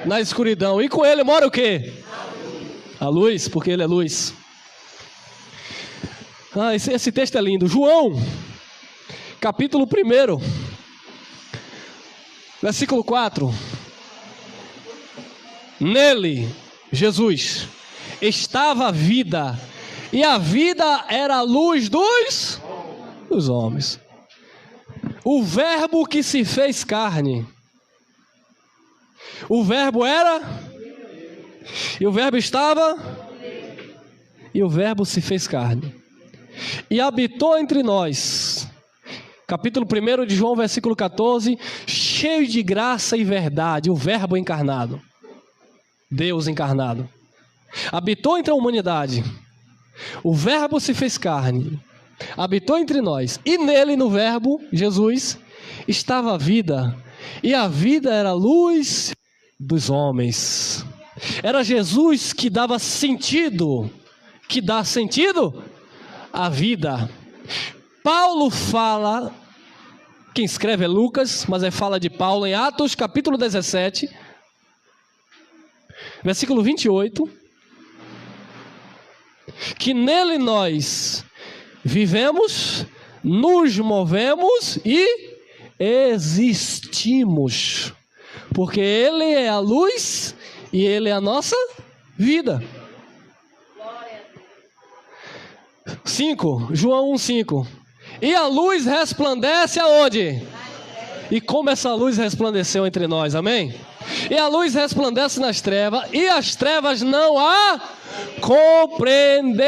na escuridão. E com ele mora o quê? A luz, porque ele é luz. Esse texto é lindo. João, capítulo 1, versículo 4. Nele, Jesus, estava a vida, e a vida era a luz dos homens. O verbo que se fez carne. O verbo era, e o verbo estava, e o verbo se fez carne. E habitou entre nós. Capítulo 1 de João, versículo 14, cheio de graça e verdade, o verbo encarnado. Deus encarnado. Habitou entre a humanidade. O verbo se fez carne. Habitou entre nós. E nele, no verbo, Jesus, estava a vida. E a vida era a luz dos homens. Era Jesus que dava sentido. Que dá sentido à vida. Paulo fala, quem escreve é Lucas, mas fala de Paulo em Atos, capítulo 17, versículo 28, que nele nós vivemos, nos movemos e existimos, porque ele é a luz e ele é a nossa vida. 5, João 1:5. E a luz resplandece aonde? E como essa luz resplandeceu entre nós, amém? E a luz resplandece nas trevas, e as trevas não a compreenderam.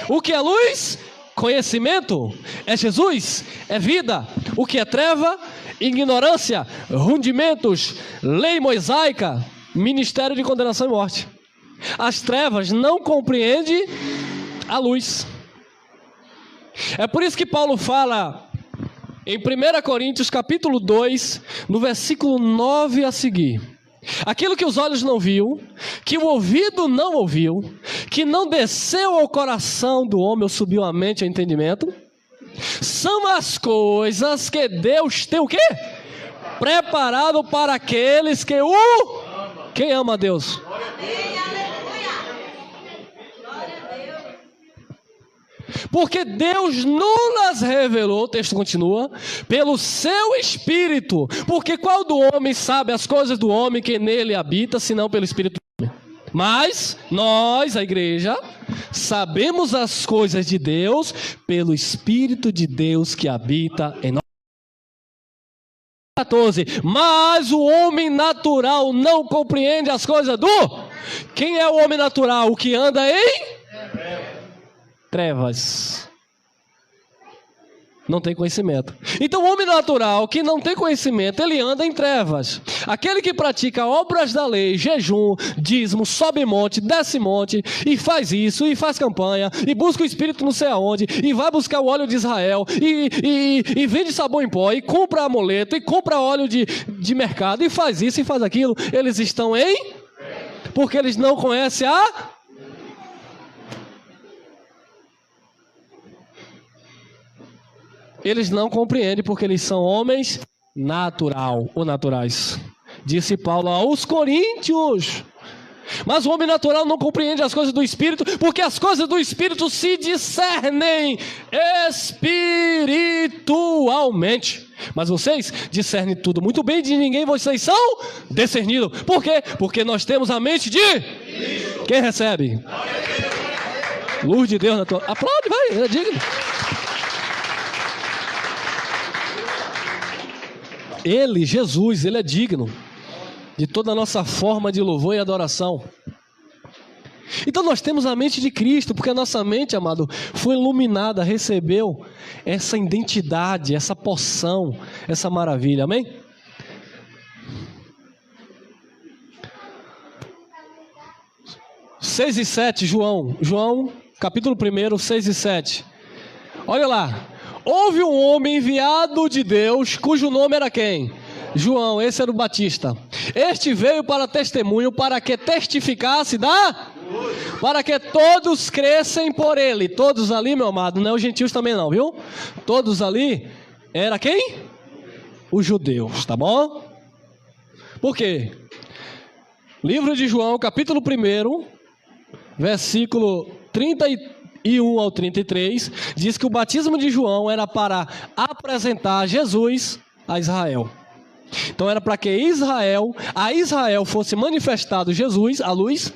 O que é luz? Conhecimento. É Jesus? É vida. O que é treva? Ignorância, rudimentos, lei mosaica, ministério de condenação e morte. As trevas não compreendem a luz. É por isso que Paulo fala em 1 Coríntios capítulo 2, no versículo 9 a seguir: aquilo que os olhos não viu, que o ouvido não ouviu, que não desceu ao coração do homem ou subiu à mente ao entendimento, são as coisas que Deus tem o quê? Preparado para aqueles que o... Quem ama a Deus? Porque Deus nulas revelou, o texto continua, pelo seu Espírito. Porque qual do homem sabe as coisas do homem que nele habita, senão pelo Espírito do homem? Mas nós, a igreja, sabemos as coisas de Deus pelo Espírito de Deus que habita em nós. 14. Mas o homem natural não compreende as coisas do... Quem é o homem natural? O que anda em... trevas. Não tem conhecimento. Então o homem natural que não tem conhecimento, ele anda em trevas. Aquele que pratica obras da lei, jejum, dízimo, sobe monte, desce monte, e faz isso, e faz campanha, e busca o Espírito não sei aonde, e vai buscar o óleo de Israel, e vende sabão em pó, e compra amuleto, e compra óleo de mercado, e faz isso, e faz aquilo. Eles estão em... Porque eles não conhecem a... Eles não compreendem porque eles são homens natural ou naturais. Disse Paulo aos Coríntios. Mas o homem natural não compreende as coisas do Espírito, porque as coisas do Espírito se discernem espiritualmente. Mas vocês discernem tudo muito bem, de ninguém vocês são discernidos. Por quê? Porque nós temos a mente de... Quem recebe? Luz de Deus na tua... Aplaude, vai, é digno. Ele, Jesus, ele é digno de toda a nossa forma de louvor e adoração. Então nós temos a mente de Cristo, porque a nossa mente, amado, foi iluminada, recebeu essa identidade, essa porção, essa maravilha, amém? Seis e 7, João, capítulo 1, 6 e 7. Olha lá. Houve um homem enviado de Deus, cujo nome era quem? João, esse era o Batista. Este veio para testemunho, para que testificasse para que todos crescem por ele. Todos ali, meu amado, não é os gentios também não, viu? Todos ali, era quem? Os judeus, tá bom? Por quê? Livro de João, capítulo 1, versículo 31 ao 33, diz que o batismo de João era para apresentar Jesus a Israel. Então era para que a Israel fosse manifestado Jesus, a luz.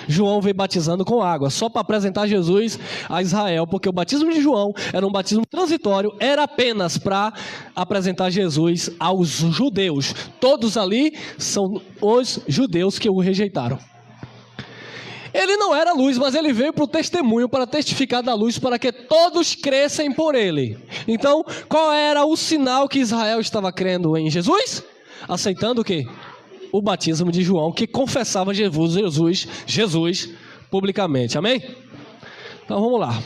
João veio batizando com água, só para apresentar Jesus a Israel, porque o batismo de João era um batismo transitório, era apenas para apresentar Jesus aos judeus. Todos ali são os judeus que o rejeitaram. Ele não era luz, mas ele veio para o testemunho, para testificar da luz, para que todos crescem por ele. Então, qual era o sinal que Israel estava crendo em Jesus? Aceitando o quê? O batismo de João, que confessava Jesus publicamente. Amém? Então, vamos lá.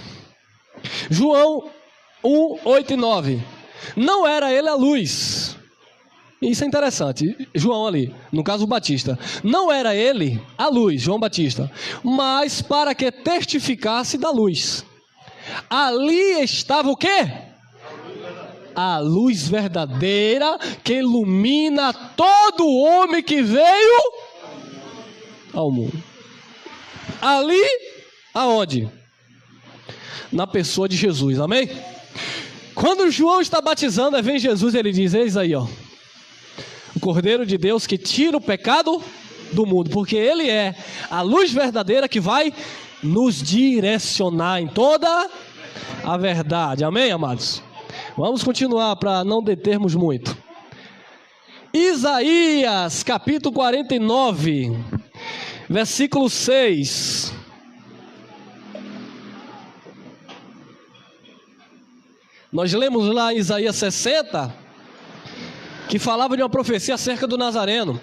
João 1, 8 e 9. Não era ele a luz. Isso é interessante. João ali, no caso o Batista, não era ele a luz, João Batista, mas para que testificasse da luz. Ali estava o quê? A luz verdadeira que ilumina todo homem que veio ao mundo. Ali, aonde? Na pessoa de Jesus, amém? Quando João está batizando, vem Jesus, ele diz, eis aí, ó. O Cordeiro de Deus que tira o pecado do mundo, porque ele é a luz verdadeira que vai nos direcionar em toda a verdade. Amém, amados? Vamos continuar para não determos muito. Isaías, capítulo 49, versículo 6. Nós lemos lá em Isaías 60, que falava de uma profecia acerca do Nazareno.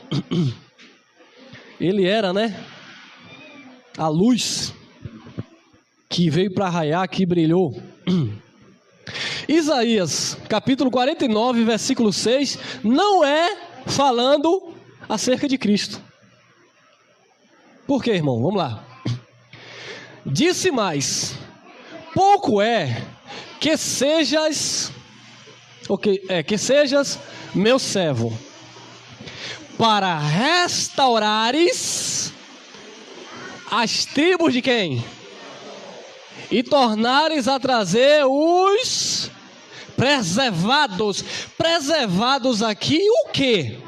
Ele era, né? A luz que veio para raiar, que brilhou. Isaías, capítulo 49, versículo 6, não é falando acerca de Cristo. Por quê, irmão? Vamos lá. Disse mais: pouco é que sejas meu servo, para restaurares as tribos de quem? E tornares a trazer os preservados. Preservados aqui o quê?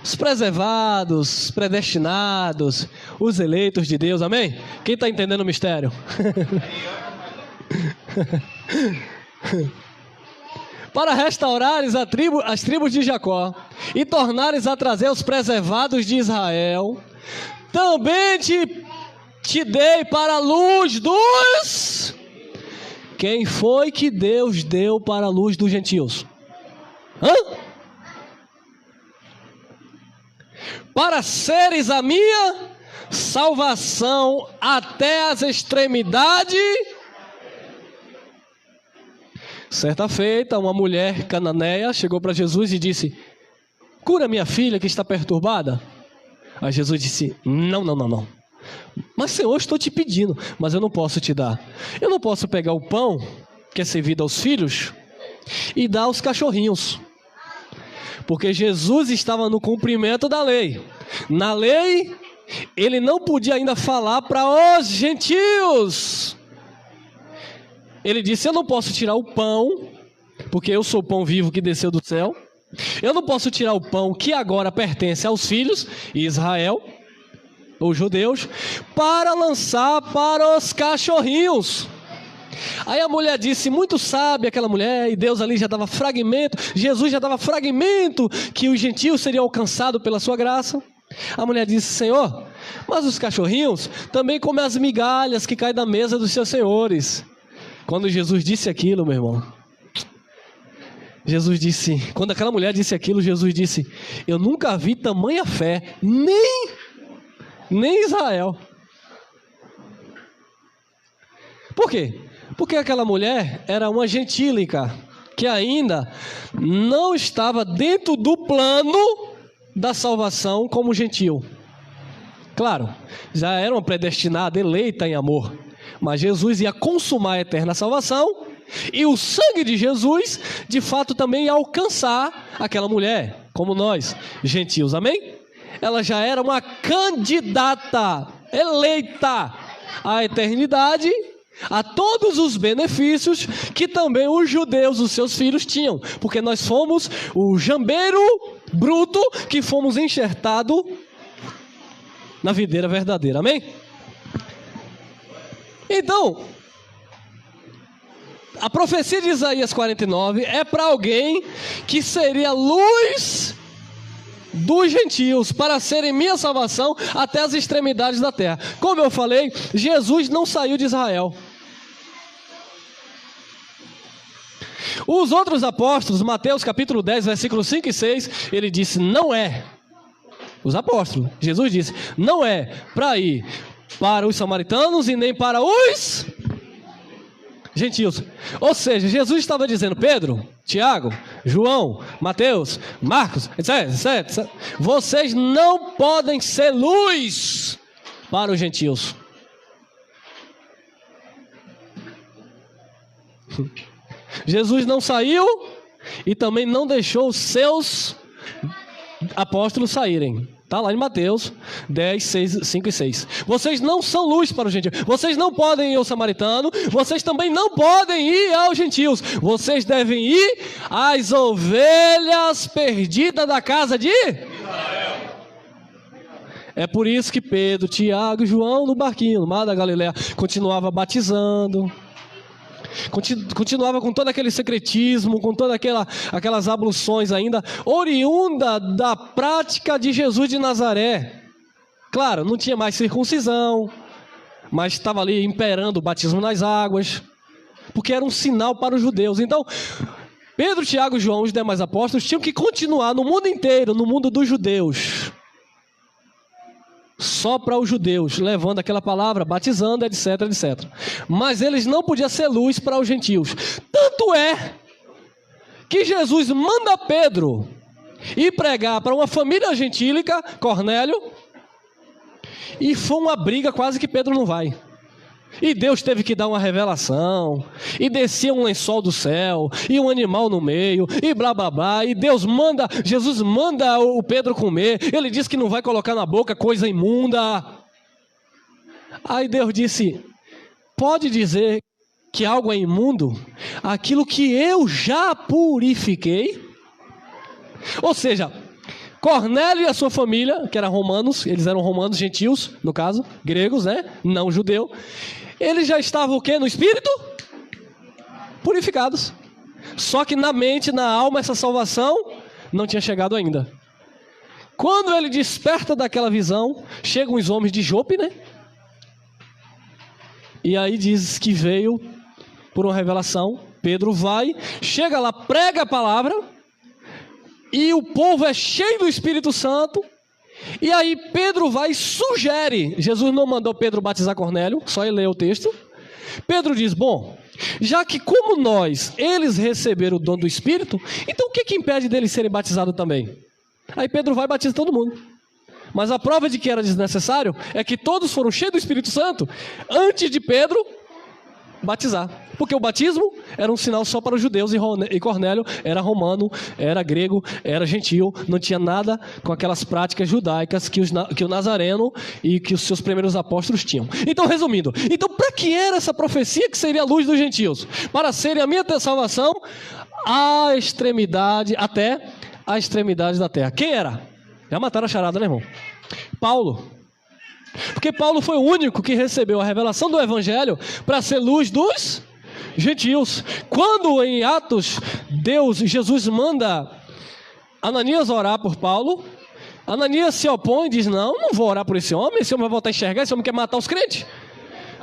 Os preservados, predestinados, os eleitos de Deus, amém? Quem está entendendo o mistério? Para restaurares as tribos de Jacó e tornares a trazer os preservados de Israel, também te dei para a luz dos Quem foi que Deus deu para a luz dos gentios? Para seres a minha salvação até as extremidades. Certa feita, uma mulher cananeia chegou para Jesus e disse: cura minha filha que está perturbada. Aí Jesus disse: não. Mas Senhor, estou te pedindo, mas eu não posso te dar. Eu não posso pegar o pão que é servido aos filhos e dar aos cachorrinhos. Porque Jesus estava no cumprimento da lei. Na lei, ele não podia ainda falar para os gentios. Ele disse: eu não posso tirar o pão, porque eu sou o pão vivo que desceu do céu. Eu não posso tirar o pão que agora pertence aos filhos, Israel, os judeus, para lançar para os cachorrinhos. Aí a mulher disse, muito sábia aquela mulher, e Deus ali já dava fragmento, Jesus já dava fragmento, que os gentios seriam alcançados pela sua graça. A mulher disse: Senhor, mas os cachorrinhos também comem as migalhas que caem da mesa dos seus senhores. Quando Jesus disse aquilo, meu irmão, quando aquela mulher disse aquilo, Jesus disse: eu nunca vi tamanha fé, nem Israel. Por quê? Porque aquela mulher era uma gentílica, que ainda não estava dentro do plano da salvação como gentil. Claro, já era uma predestinada, eleita em amor, mas Jesus ia consumar a eterna salvação, e o sangue de Jesus, de fato, também ia alcançar aquela mulher, como nós, gentios, amém? Ela já era uma candidata, eleita à eternidade, a todos os benefícios que também os judeus, os seus filhos, tinham, porque nós fomos o jambeiro bruto que fomos enxertados na videira verdadeira, amém? Então, a profecia de Isaías 49 é para alguém que seria luz dos gentios, para serem minha salvação até as extremidades da terra. Como eu falei, Jesus não saiu de Israel. Os outros apóstolos, Mateus capítulo 10, versículos 5 e 6, ele disse: não é. Os apóstolos, Jesus disse: não é para ir para os samaritanos e nem para os gentios. Ou seja, Jesus estava dizendo: Pedro, Tiago, João, Mateus, Marcos, etc. Vocês não podem ser luz para os gentios. Jesus não saiu e também não deixou os seus apóstolos saírem. Está lá em Mateus 10, 5 e 6. Vocês não são luz para os gentios. Vocês não podem ir ao samaritano. Vocês também não podem ir aos gentios. Vocês devem ir às ovelhas perdidas da casa de Israel. É por isso que Pedro, Tiago e João no barquinho, no mar da Galileia, continuava batizando. Continuava com todo aquele secretismo, com todas aquelas abluções ainda, oriunda da prática de Jesus de Nazaré. Claro, não tinha mais circuncisão, mas estava ali imperando o batismo nas águas, porque era um sinal para os judeus. Então, Pedro, Tiago, João e os demais apóstolos tinham que continuar no mundo inteiro, no mundo dos judeus, só para os judeus, levando aquela palavra, batizando, etc. Mas eles não podiam ser luz para os gentios. Tanto é que Jesus manda Pedro ir pregar para uma família gentílica, Cornélio, e foi uma briga, quase que Pedro não vai. E Deus teve que dar uma revelação, e descia um lençol do céu, e um animal no meio, e blá blá blá, e Jesus manda o Pedro comer, ele disse que não vai colocar na boca coisa imunda. Aí Deus disse: pode dizer que algo é imundo? Aquilo que eu já purifiquei? Ou seja, Cornélio e a sua família, que eram romanos, eles eram romanos gentios, no caso, gregos, né? Não judeu. Eles já estavam o quê? No espírito? Purificados. Só que na mente, na alma, essa salvação não tinha chegado ainda. Quando ele desperta daquela visão, chegam os homens de Jope, né? E aí diz que veio por uma revelação. Pedro vai, chega lá, prega a palavra, e o povo é cheio do Espírito Santo. E aí Pedro vai e sugere. Jesus não mandou Pedro batizar Cornélio, só ele lê o texto. Pedro diz, bom, já que como eles receberam o dom do Espírito, então o que impede deles serem batizados também? Aí Pedro vai e batiza todo mundo. Mas a prova de que era desnecessário é que todos foram cheios do Espírito Santo antes de Pedro batizar. Porque o batismo era um sinal só para os judeus e Cornélio era romano, era grego, era gentil, não tinha nada com aquelas práticas judaicas que o Nazareno e que os seus primeiros apóstolos tinham. Então, resumindo, para que era essa profecia que seria a luz dos gentios? Para serem a minha salvação até a extremidade da terra. Quem era? Já mataram a charada, né, irmão? Paulo. Porque Paulo foi o único que recebeu a revelação do Evangelho para ser luz dos gentios. Quando em Atos, Jesus manda Ananias orar por Paulo, Ananias se opõe e diz, não vou orar por esse homem vai voltar a enxergar, esse homem quer matar os crentes.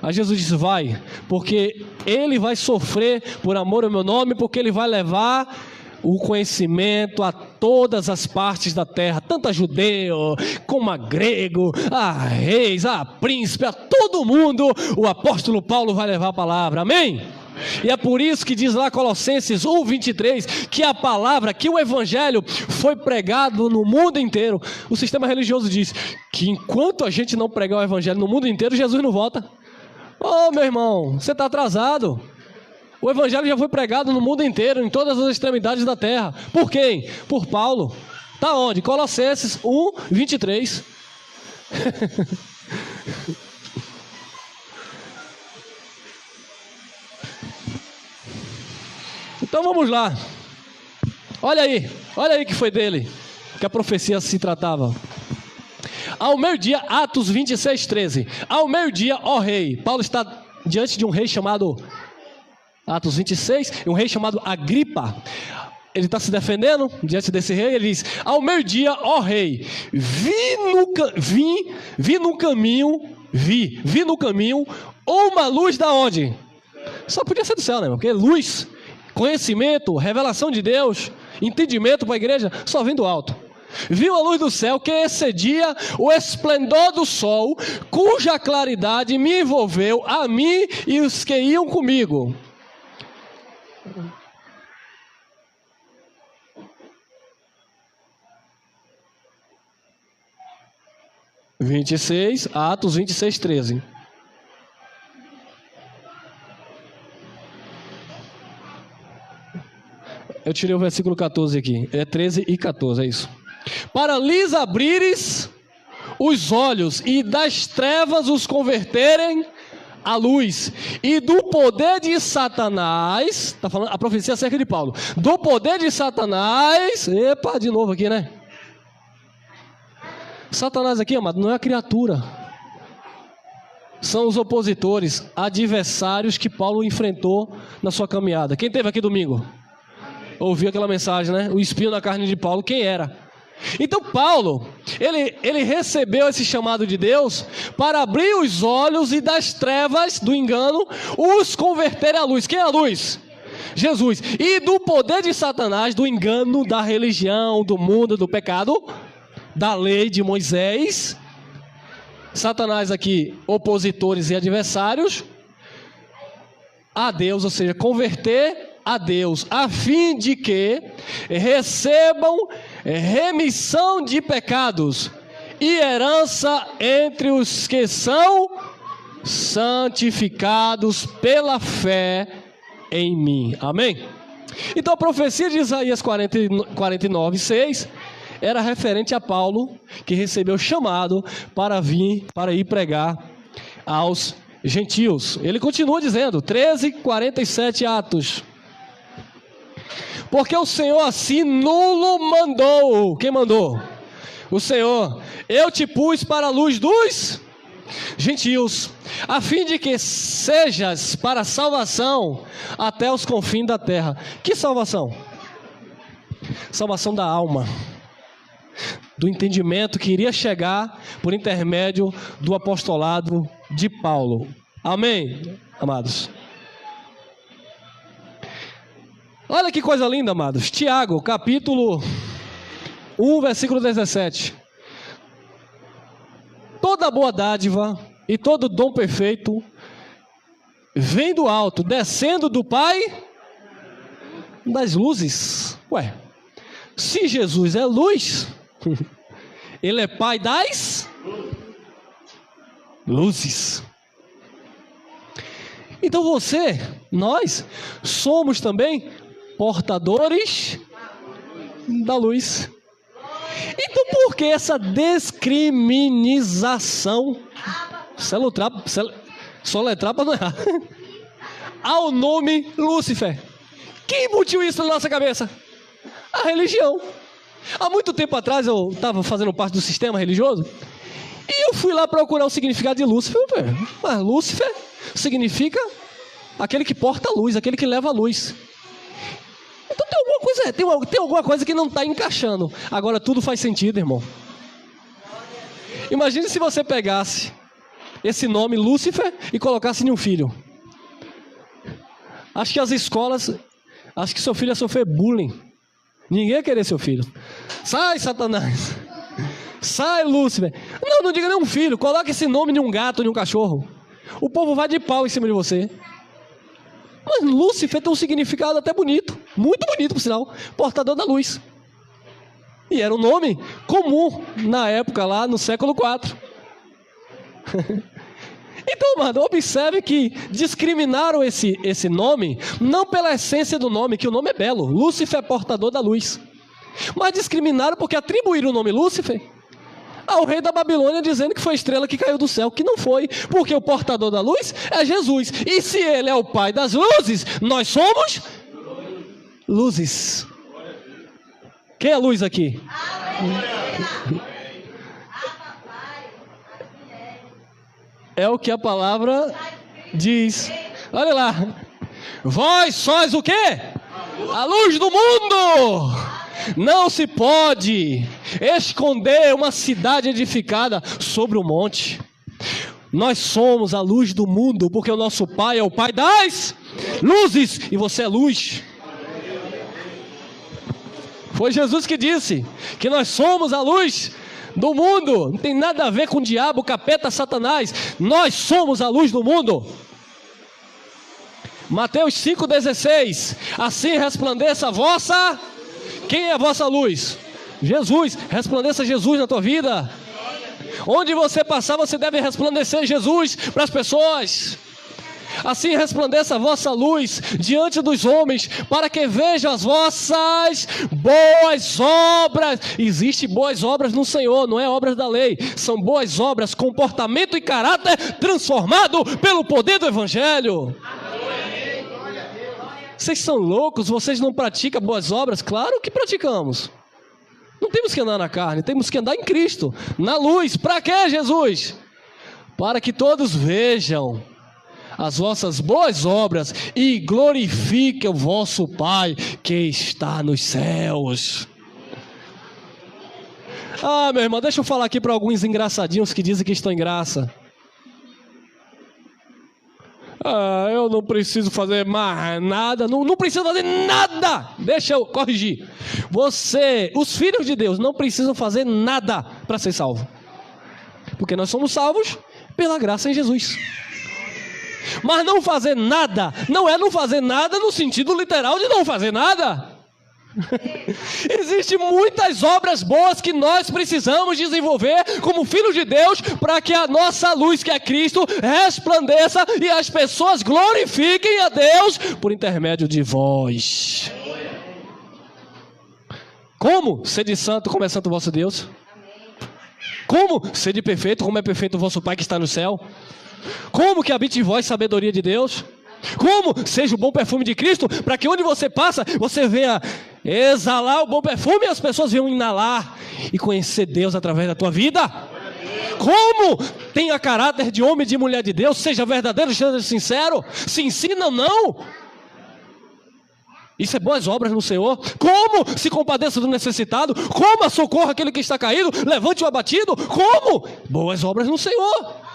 Aí Jesus diz, vai, porque ele vai sofrer por amor ao meu nome, porque ele vai levar o conhecimento a todas as partes da terra, tanto a judeu, como a grego, a reis, a príncipe, a todo mundo, o apóstolo Paulo vai levar a palavra, amém? E é por isso que diz lá Colossenses 1:23, que a palavra, que o evangelho foi pregado no mundo inteiro. O sistema religioso diz que enquanto a gente não pregar o evangelho no mundo inteiro, Jesus não volta. Meu irmão, você está atrasado. O evangelho já foi pregado no mundo inteiro, em todas as extremidades da terra. Por quem? Por Paulo. Está onde? Colossenses 1:23. Então vamos lá. Olha aí que foi dele que a profecia se tratava. Ao meio-dia, Atos 26:13. Ao meio-dia, ó rei. Paulo está diante de um rei chamado... Atos 26, um rei chamado Agripa. Ele está se defendendo diante desse rei. Ele diz, ao meio-dia, ó rei, vi no caminho uma luz da onde? Só podia ser do céu, né? Porque luz, conhecimento, revelação de Deus, entendimento para a igreja, só vem do alto. Viu a luz do céu que excedia o esplendor do sol, cuja claridade me envolveu a mim e os que iam comigo. Atos 26:13. Eu tirei o versículo 14 aqui. É 13 e 14, é isso. Para lhes abrires os olhos e das trevas os converterem a luz, e do poder de Satanás, está falando a profecia acerca de Paulo, do poder de Satanás, de novo aqui, né? Satanás aqui, amado, não é a criatura, são os opositores, adversários que Paulo enfrentou na sua caminhada. Quem teve aqui domingo? Ouviu aquela mensagem, né? O espinho na carne de Paulo, quem era? Então Paulo, ele recebeu esse chamado de Deus para abrir os olhos e das trevas do engano os converter à luz. Quem é a luz? Jesus. E do poder de Satanás, do engano, da religião, do mundo, do pecado, da lei de Moisés. Satanás aqui, opositores e adversários, a Deus, ou seja, converter a Deus, a fim de que recebam remissão de pecados e herança entre os que são santificados pela fé em mim. Amém? Então a profecia de Isaías 49:6 era referente a Paulo, que recebeu chamado para ir pregar aos gentios. Ele continua dizendo, 13:47 Atos. Porque o Senhor assim nulo mandou. Quem mandou? O Senhor. Eu te pus para a luz dos gentios, a fim de que sejas para salvação até os confins da terra. Que salvação? Salvação da alma, do entendimento que iria chegar por intermédio do apostolado de Paulo. Amém, amados? Olha que coisa linda, amados. Tiago, capítulo 1, versículo 17. Toda boa dádiva e todo dom perfeito vem do alto, descendo do Pai das luzes. Ué, se Jesus é luz, Ele é Pai das luzes. Então nós somos também portadores da luz. Então por que essa discriminização? Soletrar para não errar. Ao nome Lúcifer. Quem embutiu isso na nossa cabeça? A religião. Há muito tempo atrás eu estava fazendo parte do sistema religioso e eu fui lá procurar o significado de Lúcifer. Mas Lúcifer significa aquele que porta a luz, aquele que leva a luz. Então tem alguma coisa que não está encaixando. Agora tudo faz sentido, irmão. Imagine se você pegasse esse nome Lúcifer e colocasse em um filho. Acho que as escolas, acho que seu filho ia sofrer bullying. Ninguém ia querer seu filho. Sai, Satanás. Sai, Lúcifer. Não diga nem um filho. Coloque esse nome de um gato, de um cachorro. O povo vai de pau em cima de você. Mas Lúcifer tem um significado até bonito. Muito bonito, por sinal. Portador da luz. E era um nome comum na época lá no século IV. Então, mano, observe que discriminaram esse nome, não pela essência do nome, que o nome é belo. Lúcifer é portador da luz. Mas discriminaram porque atribuíram o nome Lúcifer ao rei da Babilônia, dizendo que foi a estrela que caiu do céu, que não foi, porque o portador da luz é Jesus. E se ele é o pai das luzes, nós somos luzes. Quem é luz aqui? É o que a palavra diz. Olha lá. Vós sois o quê? A luz do mundo. Não se pode esconder uma cidade edificada sobre um monte. Nós somos a luz do mundo, porque o nosso Pai é o Pai das luzes, e você é luz. Foi Jesus que disse que nós somos a luz do mundo. Não tem nada a ver com o diabo, capeta, Satanás. Nós somos a luz do mundo. Mateus 5,16. Assim resplandeça a vossa... Quem é a vossa luz? Jesus. Resplandeça Jesus na tua vida. Onde você passar, você deve resplandecer Jesus para as pessoas. Assim resplandeça a vossa luz diante dos homens, para que vejam as vossas boas obras. Existem boas obras no Senhor, não é obras da lei. São boas obras, comportamento e caráter transformado pelo poder do Evangelho. Vocês são loucos? Vocês não praticam boas obras? Claro que praticamos. Não temos que andar na carne, temos que andar em Cristo, na luz. Para quê, Jesus? Para que todos vejam as vossas boas obras e glorifiquem o vosso Pai que está nos céus. Ah, meu irmão, deixa eu falar aqui para alguns engraçadinhos que dizem que estão em graça. Eu não preciso fazer mais nada. Não preciso fazer nada. Deixa eu corrigir. Os filhos de Deus, não precisam fazer nada para ser salvo. Porque nós somos salvos pela graça em Jesus. Mas não fazer nada, não é não fazer nada no sentido literal de não fazer nada. Existem muitas obras boas que nós precisamos desenvolver como filhos de Deus, para que a nossa luz, que é Cristo, resplandeça e as pessoas glorifiquem a Deus por intermédio de vós. Como? Sede santo, como é santo o vosso Deus. Como? Sede perfeito, como é perfeito o vosso Pai que está no céu. Como que habite em vós sabedoria de Deus? Como? Seja o bom perfume de Cristo, para que onde você passa, você venha exalar o bom perfume e as pessoas venham inalar e conhecer Deus através da tua vida. Como? Tenha caráter de homem e de mulher de Deus, seja verdadeiro, seja sincero, se ensina ou não. Isso é boas obras no Senhor. Como? Se compadeça do necessitado. Como? Socorra aquele que está caído, levante o abatido. Como? Boas obras no Senhor.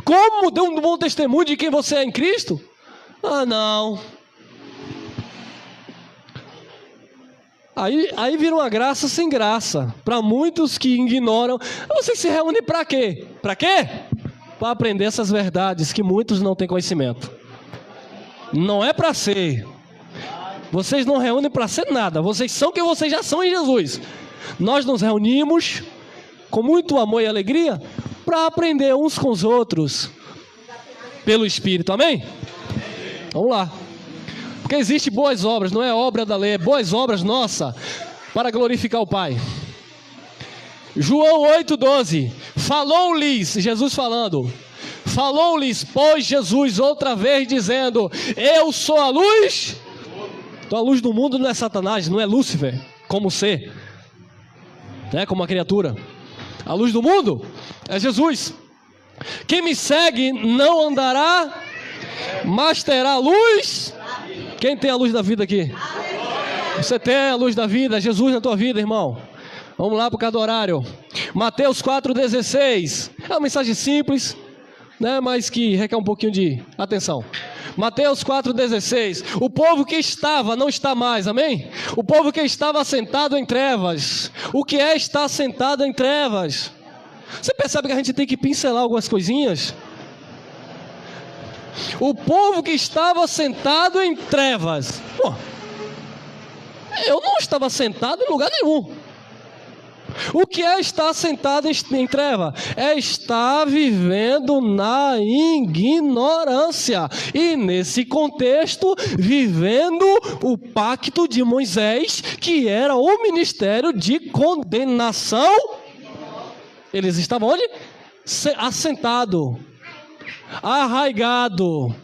Como dê um bom testemunho de quem você é em Cristo? Não. Aí vira uma graça sem graça. Para muitos que ignoram. Você se reúne para quê? Para quê? Para aprender essas verdades que muitos não têm conhecimento. Não é para ser. Vocês não reúnem para ser nada. Vocês são quem vocês já são em Jesus. Nós nos reunimos com muito amor e alegria para aprender uns com os outros pelo Espírito. Amém? Vamos lá. Porque existe boas obras, não é obra da lei, é boas obras nossa para glorificar o Pai. João 8,12. Falou-lhes, Jesus falando. Falou-lhes, pois, Jesus outra vez dizendo: eu sou a luz. Então a luz do mundo não é Satanás, não é Lúcifer, como ser, né, como uma criatura. A luz do mundo é Jesus. Quem me segue não andará, mas terá luz. Quem tem a luz da vida aqui? Você tem a luz da vida, Jesus na tua vida, irmão. Vamos lá por causa do horário. Mateus 4,16. É uma mensagem simples, né, mas que requer um pouquinho de atenção. Mateus 4,16. O povo que estava, não está mais, amém? O povo que estava assentado em trevas. O que é estar sentado em trevas? Você percebe que a gente tem que pincelar algumas coisinhas? O povo que estava sentado em trevas. Pô, eu não estava sentado em lugar nenhum. O que é estar sentado em treva? É estar vivendo na ignorância. E nesse contexto, vivendo o pacto de Moisés, que era o ministério de condenação. Eles estavam onde? Assentado, arraigado,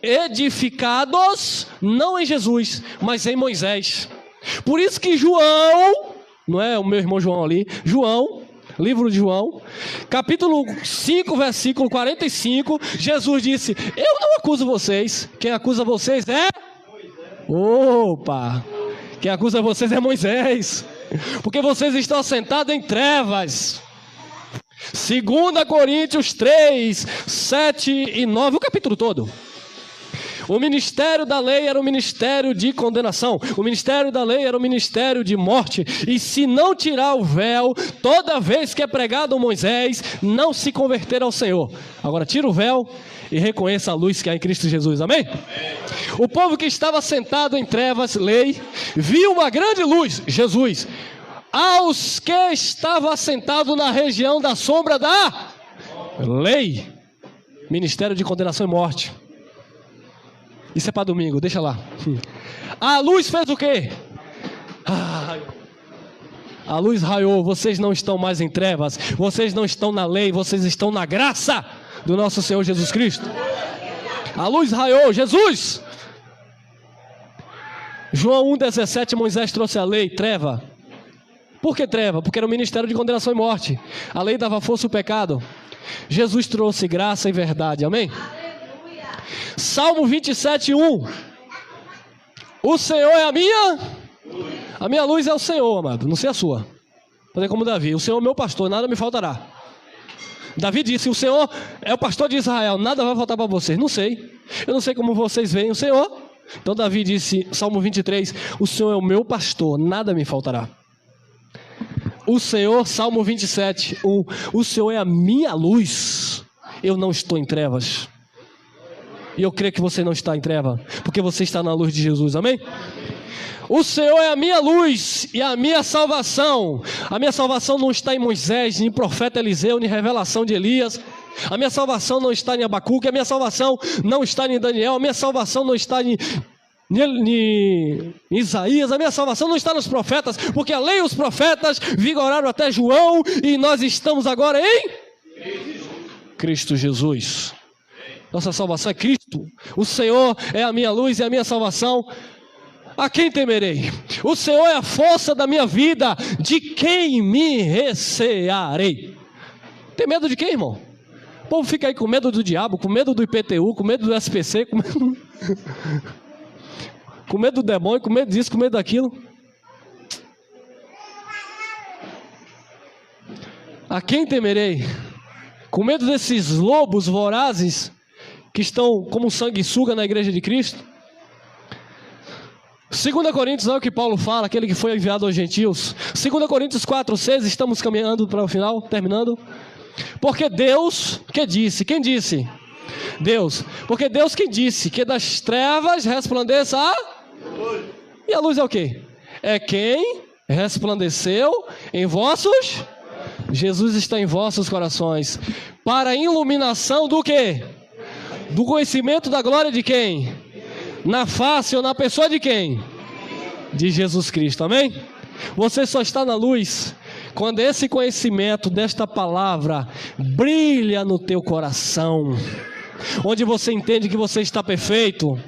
edificados, não em Jesus, mas em Moisés. Por isso que João, não é o meu irmão João ali, João, livro de João, capítulo 5, versículo 45, Jesus disse: eu não acuso vocês, quem acusa vocês é... Opa! Quem acusa vocês é Moisés, porque vocês estão assentados em trevas. 2 Coríntios 3, 7 e 9, o capítulo todo. O ministério da lei era o ministério de condenação. O ministério da lei era o ministério de morte. E se não tirar o véu, toda vez que é pregado Moisés, não se converter ao Senhor. Agora tira o véu e reconheça a luz que há em Cristo Jesus. Amém? Amém. O povo que estava sentado em trevas, lei, viu uma grande luz, Jesus. Aos que estavam assentados na região da sombra da lei, ministério de condenação e morte. Isso é para domingo, deixa lá. A luz fez o quê? A luz raiou. Vocês não estão mais em trevas, vocês não estão na lei, vocês estão na graça do nosso Senhor Jesus Cristo. A luz raiou, Jesus. João 1,17, Moisés trouxe a lei, treva. Por que treva? Porque era o ministério de condenação e morte. A lei dava força ao pecado. Jesus trouxe graça e verdade, amém? Salmo 27, 1. O Senhor é a minha luz é o Senhor, amado, não sei a sua. Fazer como Davi: o Senhor é meu pastor, nada me faltará. Davi disse: o Senhor é o pastor de Israel, nada vai faltar para vocês. Não sei, eu não sei como vocês veem o Senhor. Então Davi disse, Salmo 23, o Senhor é o meu pastor, nada me faltará. O Senhor, Salmo 27, 1, o Senhor é a minha luz, eu não estou em trevas. E eu creio que você não está em treva, porque você está na luz de Jesus, amém? O Senhor é a minha luz e a minha salvação. A minha salvação não está em Moisés, nem profeta Eliseu, nem revelação de Elias. A minha salvação não está em Abacuque, a minha salvação não está em Daniel, a minha salvação não está em Isaías, a minha salvação não está nos profetas, porque a lei e os profetas vigoraram até João, e nós estamos agora em Cristo Jesus. Nossa salvação é Cristo. O Senhor é a minha luz e a minha salvação. A quem temerei? O Senhor é a força da minha vida. De quem me recearei? Tem medo de quem, irmão? O povo fica aí com medo do diabo, com medo do IPTU, com medo do SPC, com medo do demônio, com medo disso, com medo daquilo. A quem temerei? Com medo desses lobos vorazes que estão como sanguessuga na igreja de Cristo? 2 Coríntios, olha o que Paulo fala, aquele que foi enviado aos gentios. 2 Coríntios 4:6, estamos caminhando para o final, terminando. Porque Deus, que disse? Quem disse? Deus. Porque Deus que disse que das trevas resplandeça a... E a luz é o quê? É quem resplandeceu em vossos... Jesus está em vossos corações. Para a iluminação do quê? Do conhecimento da glória de quem? Na face ou na pessoa de quem? De Jesus Cristo, amém? Você só está na luz quando esse conhecimento desta palavra brilha no teu coração, onde você entende que você está perfeito,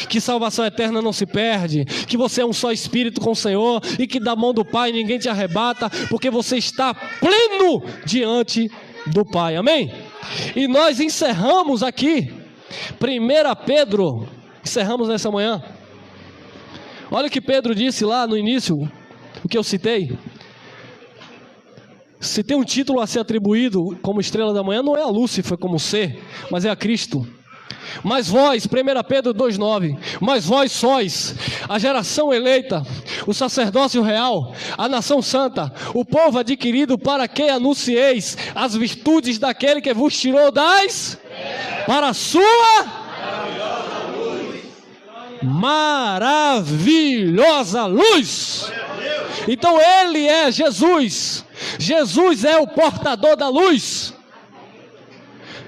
que salvação eterna não se perde, que você é um só espírito com o Senhor e que da mão do Pai ninguém te arrebata, porque você está pleno diante do Pai, amém? E nós encerramos aqui 1 Pedro, encerramos nessa manhã. Olha o que Pedro disse lá no início, o que eu citei. Se tem um título a ser atribuído como estrela da manhã, não é a Lúcifer como ser, mas é a Cristo. Mas vós, 1 Pedro 2,9, mas vós sois a geração eleita, o sacerdócio real, a nação santa, o povo adquirido, para que anuncieis as virtudes daquele que vos tirou das... para a sua maravilhosa luz. Então ele é Jesus. Jesus é o portador da luz.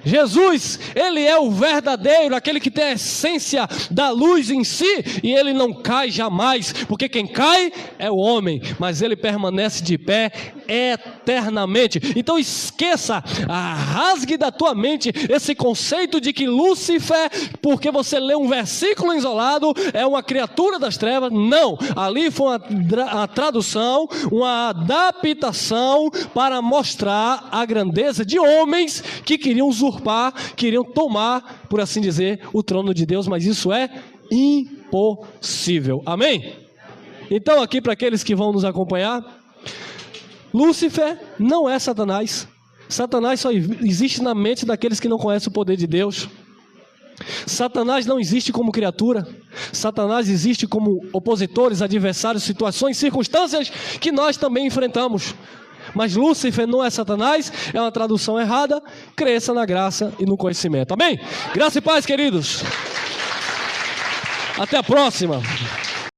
Jesus, ele é o verdadeiro, aquele que tem a essência da luz em si, e ele não cai jamais, porque quem cai é o homem, mas ele permanece de pé eternamente. Então esqueça, rasgue da tua mente esse conceito de que Lúcifer, porque você lê um versículo isolado, é uma criatura das trevas. Não, ali foi uma tradução, uma adaptação para mostrar a grandeza de homens que queriam usurpar, queriam tomar, por assim dizer, o trono de Deus, mas isso é impossível, amém? Então aqui para aqueles que vão nos acompanhar, Lúcifer não é Satanás. Satanás só existe na mente daqueles que não conhecem o poder de Deus. Satanás não existe como criatura. Satanás existe como opositores, adversários, situações, circunstâncias que nós também enfrentamos. Mas Lúcifer não é Satanás, é uma tradução errada. Cresça na graça e no conhecimento, amém? Graça e paz, queridos. Até a próxima.